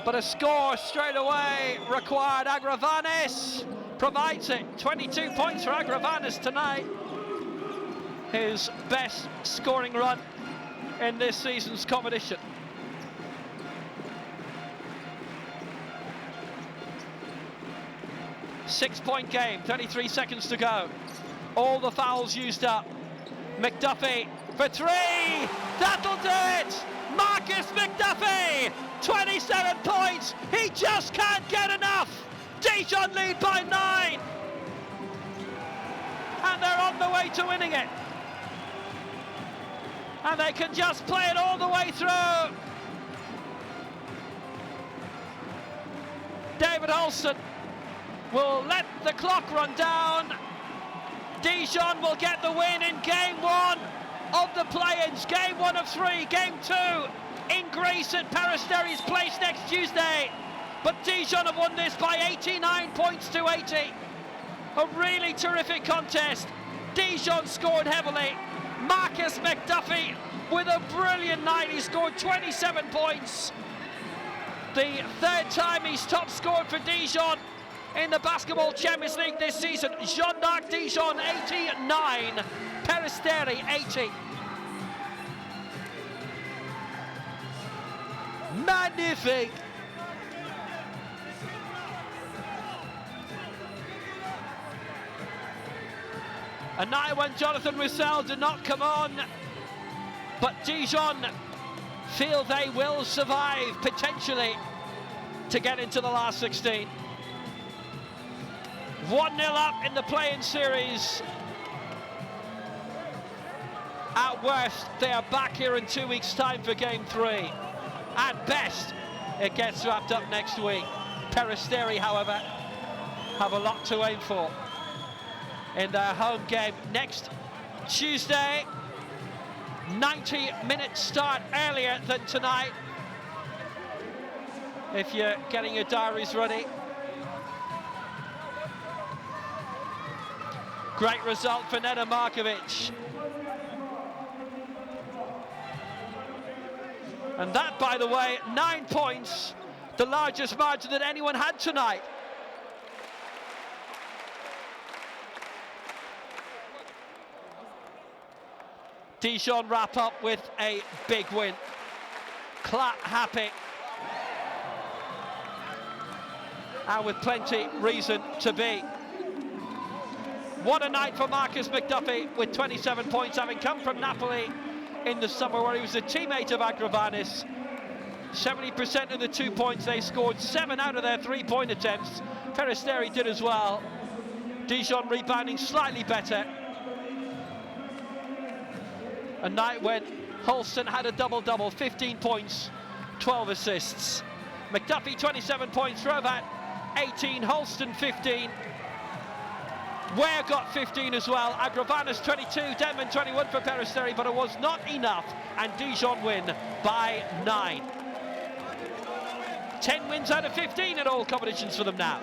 But a score straight away required. Agravanis provides it. 22 points for Agravanis tonight. His best scoring run in this season's competition. Six-point game, 33 seconds to go. All the fouls used up. McDuffie for 3. That'll do it. Marcus McDuffie, 27 points. He just can't get enough. Dijon lead by 9. And they're on the way to winning it. And they can just play it all the way through. David Holston will let the clock run down. Dijon will get the win in game 1 of the play-ins. Game 1 of 3, game 2 in Greece at Peristeri's place next Tuesday. But Dijon have won this by 89 points to 80. A really terrific contest. Dijon scored heavily. Marcus McDuffie with a brilliant night. He scored 27 points. The third time he's top scored for Dijon in the Basketball Champions League this season. Jean-Marc Dijon, 89. Peristeri, 80. Magnifique. A night when Jonathan Roussel did not come on, but Dijon feel they will survive, potentially, to get into the last 16. 1-0 up in the play-in series. At worst, they are back here in 2 weeks' time for Game 3. At best, it gets wrapped up next week. Peristeri, however, have a lot to aim for in their home game next Tuesday. 90-minute start earlier than tonight, if you're getting your diaries ready. Great result for Neda Markovic. And that, by the way, 9 points, the largest margin that anyone had tonight. Dijon wrap up with a big win. Clap happy. And with plenty reason to be. What a night for Marcus McDuffie with 27 points, having come from Napoli in the summer where he was a teammate of Agravanis. 70% of the 2 points they scored, 7 out of their 3-point attempts. Peristeri did as well. Dijon rebounding slightly better. A night when Holston had a double-double, 15 points, 12 assists. McDuffie 27 points, Rovat 18, Holston 15. Ware got 15 as well, Agravanis 22, Denman 21 for Peristeri, but it was not enough, and Dijon win by 9. 10 wins out of 15 in all competitions for them now.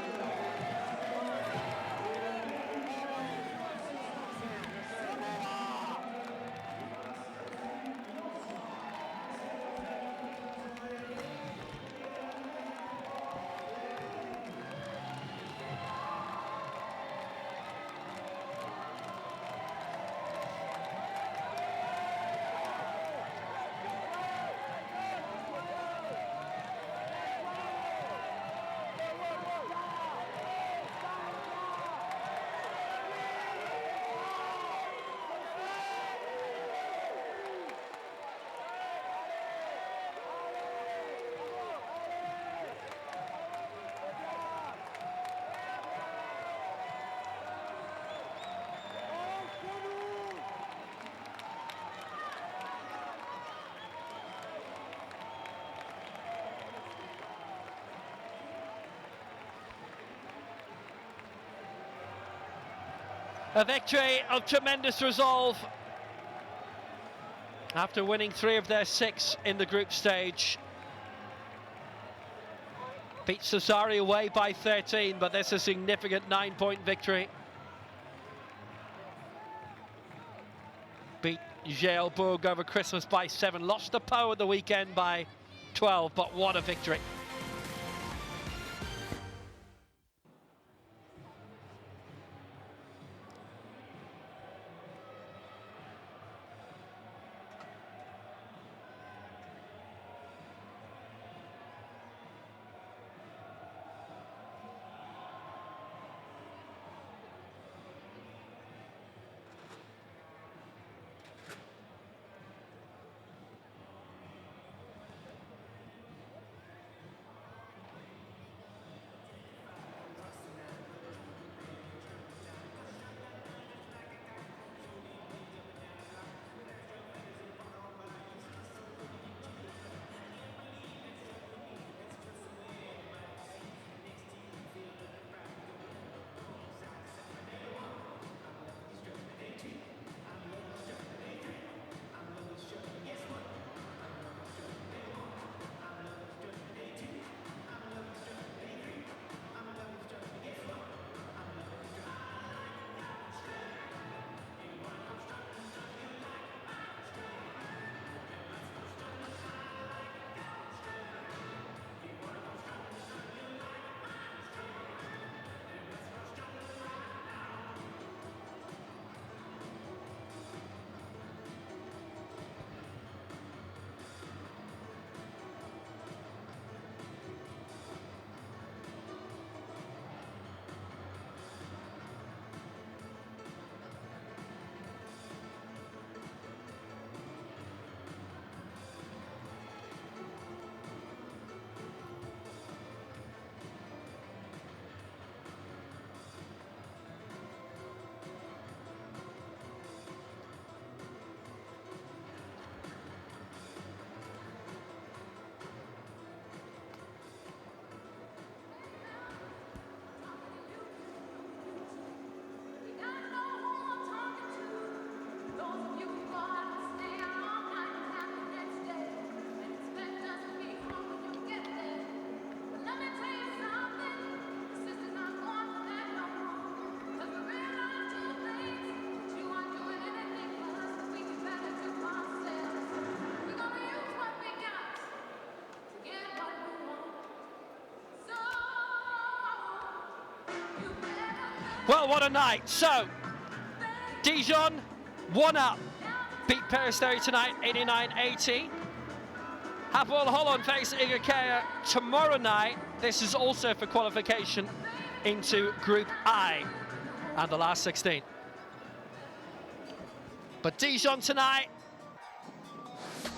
A victory of tremendous resolve after winning 3 of their 6 in the group stage. Beat Sassari away by 13, but that's a significant 9-point victory. Beat JDA Bourgogne over Christmas by 7, lost to Pau at the weekend by 12, but what a victory. Well, what a night. So, Dijon, 1 up. Beat Peristeri tonight, 89-80. Hapoel Holon face Igakea tomorrow night. This is also for qualification into Group I and the last 16. But Dijon tonight,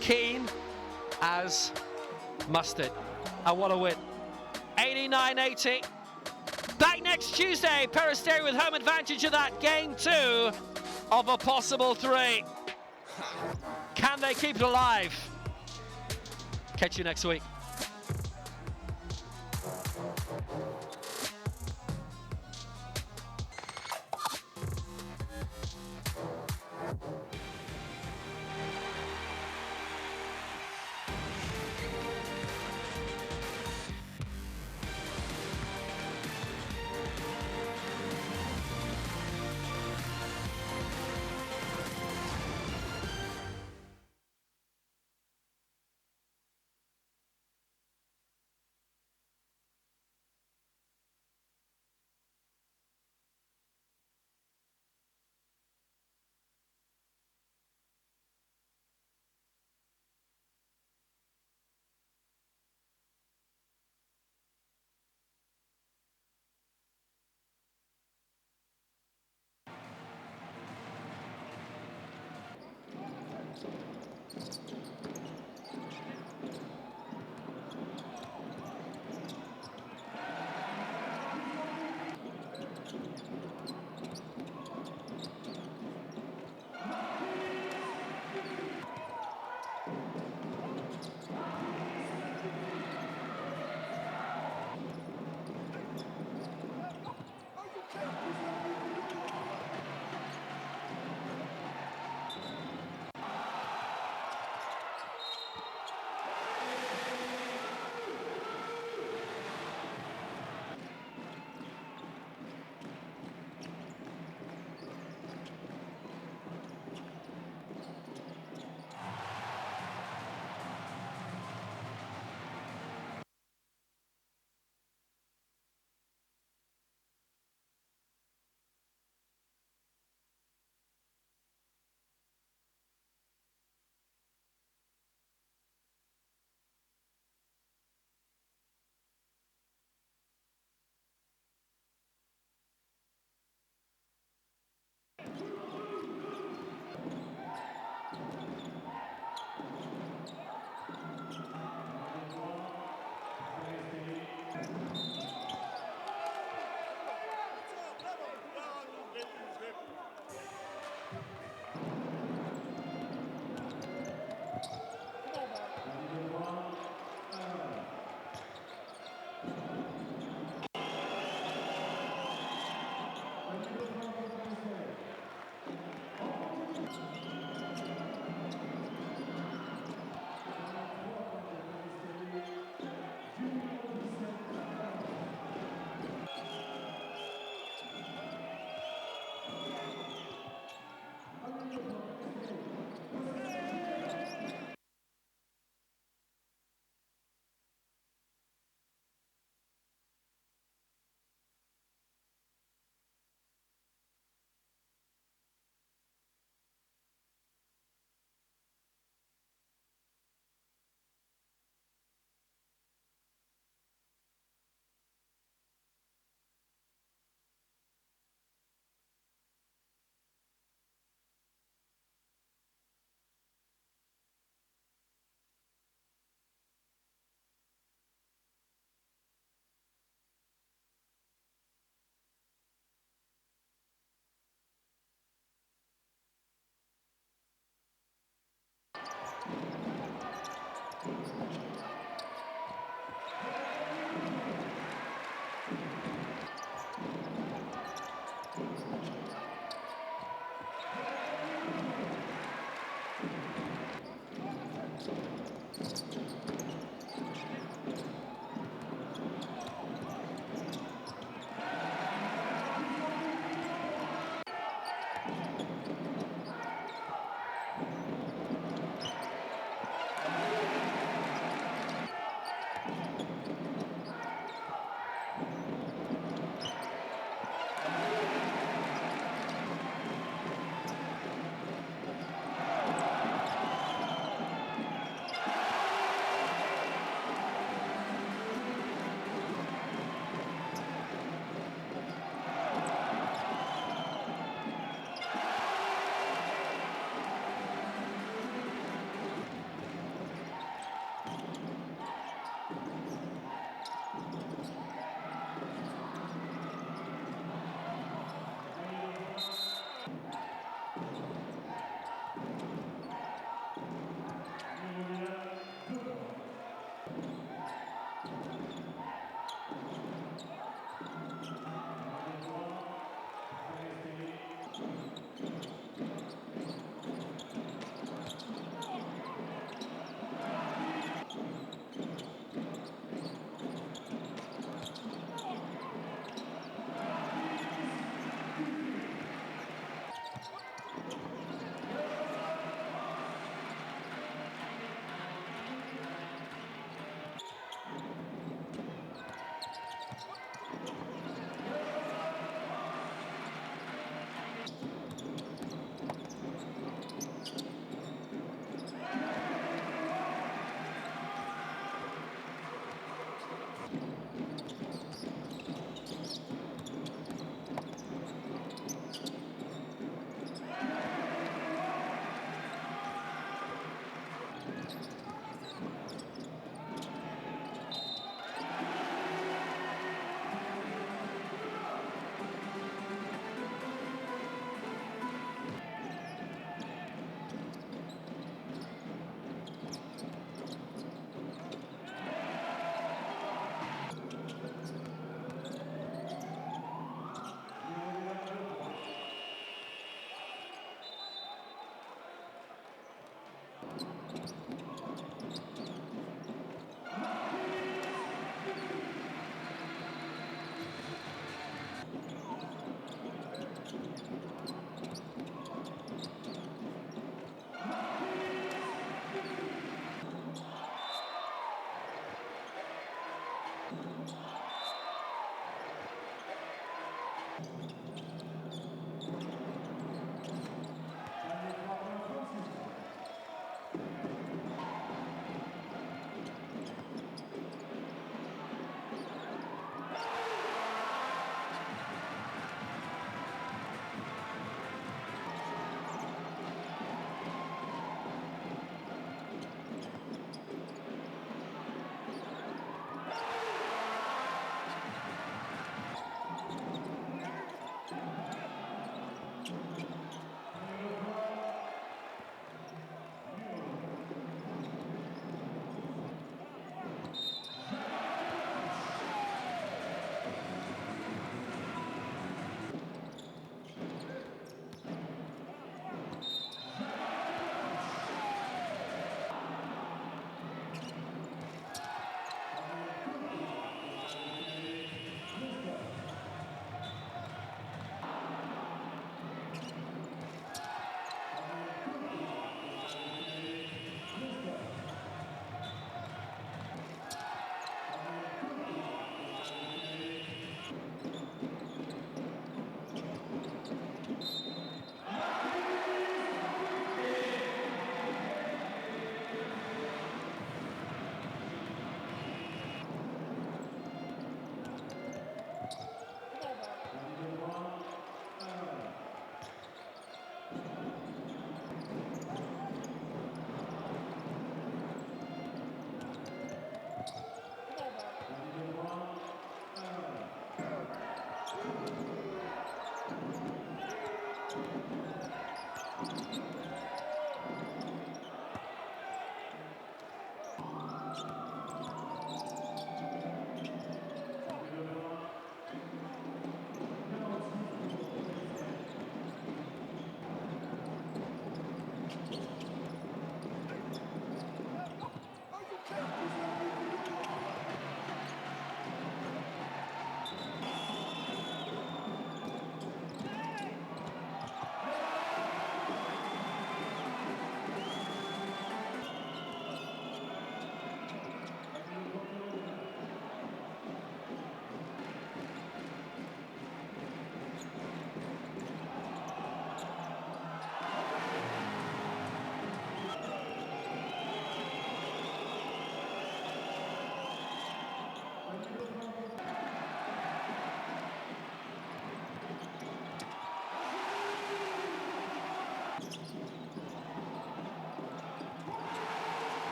keen as mustard. And what a win. 89-80. Back next Tuesday, Peristeri with home advantage of that game 2 of a possible 3. Can they keep it alive? Catch you next week.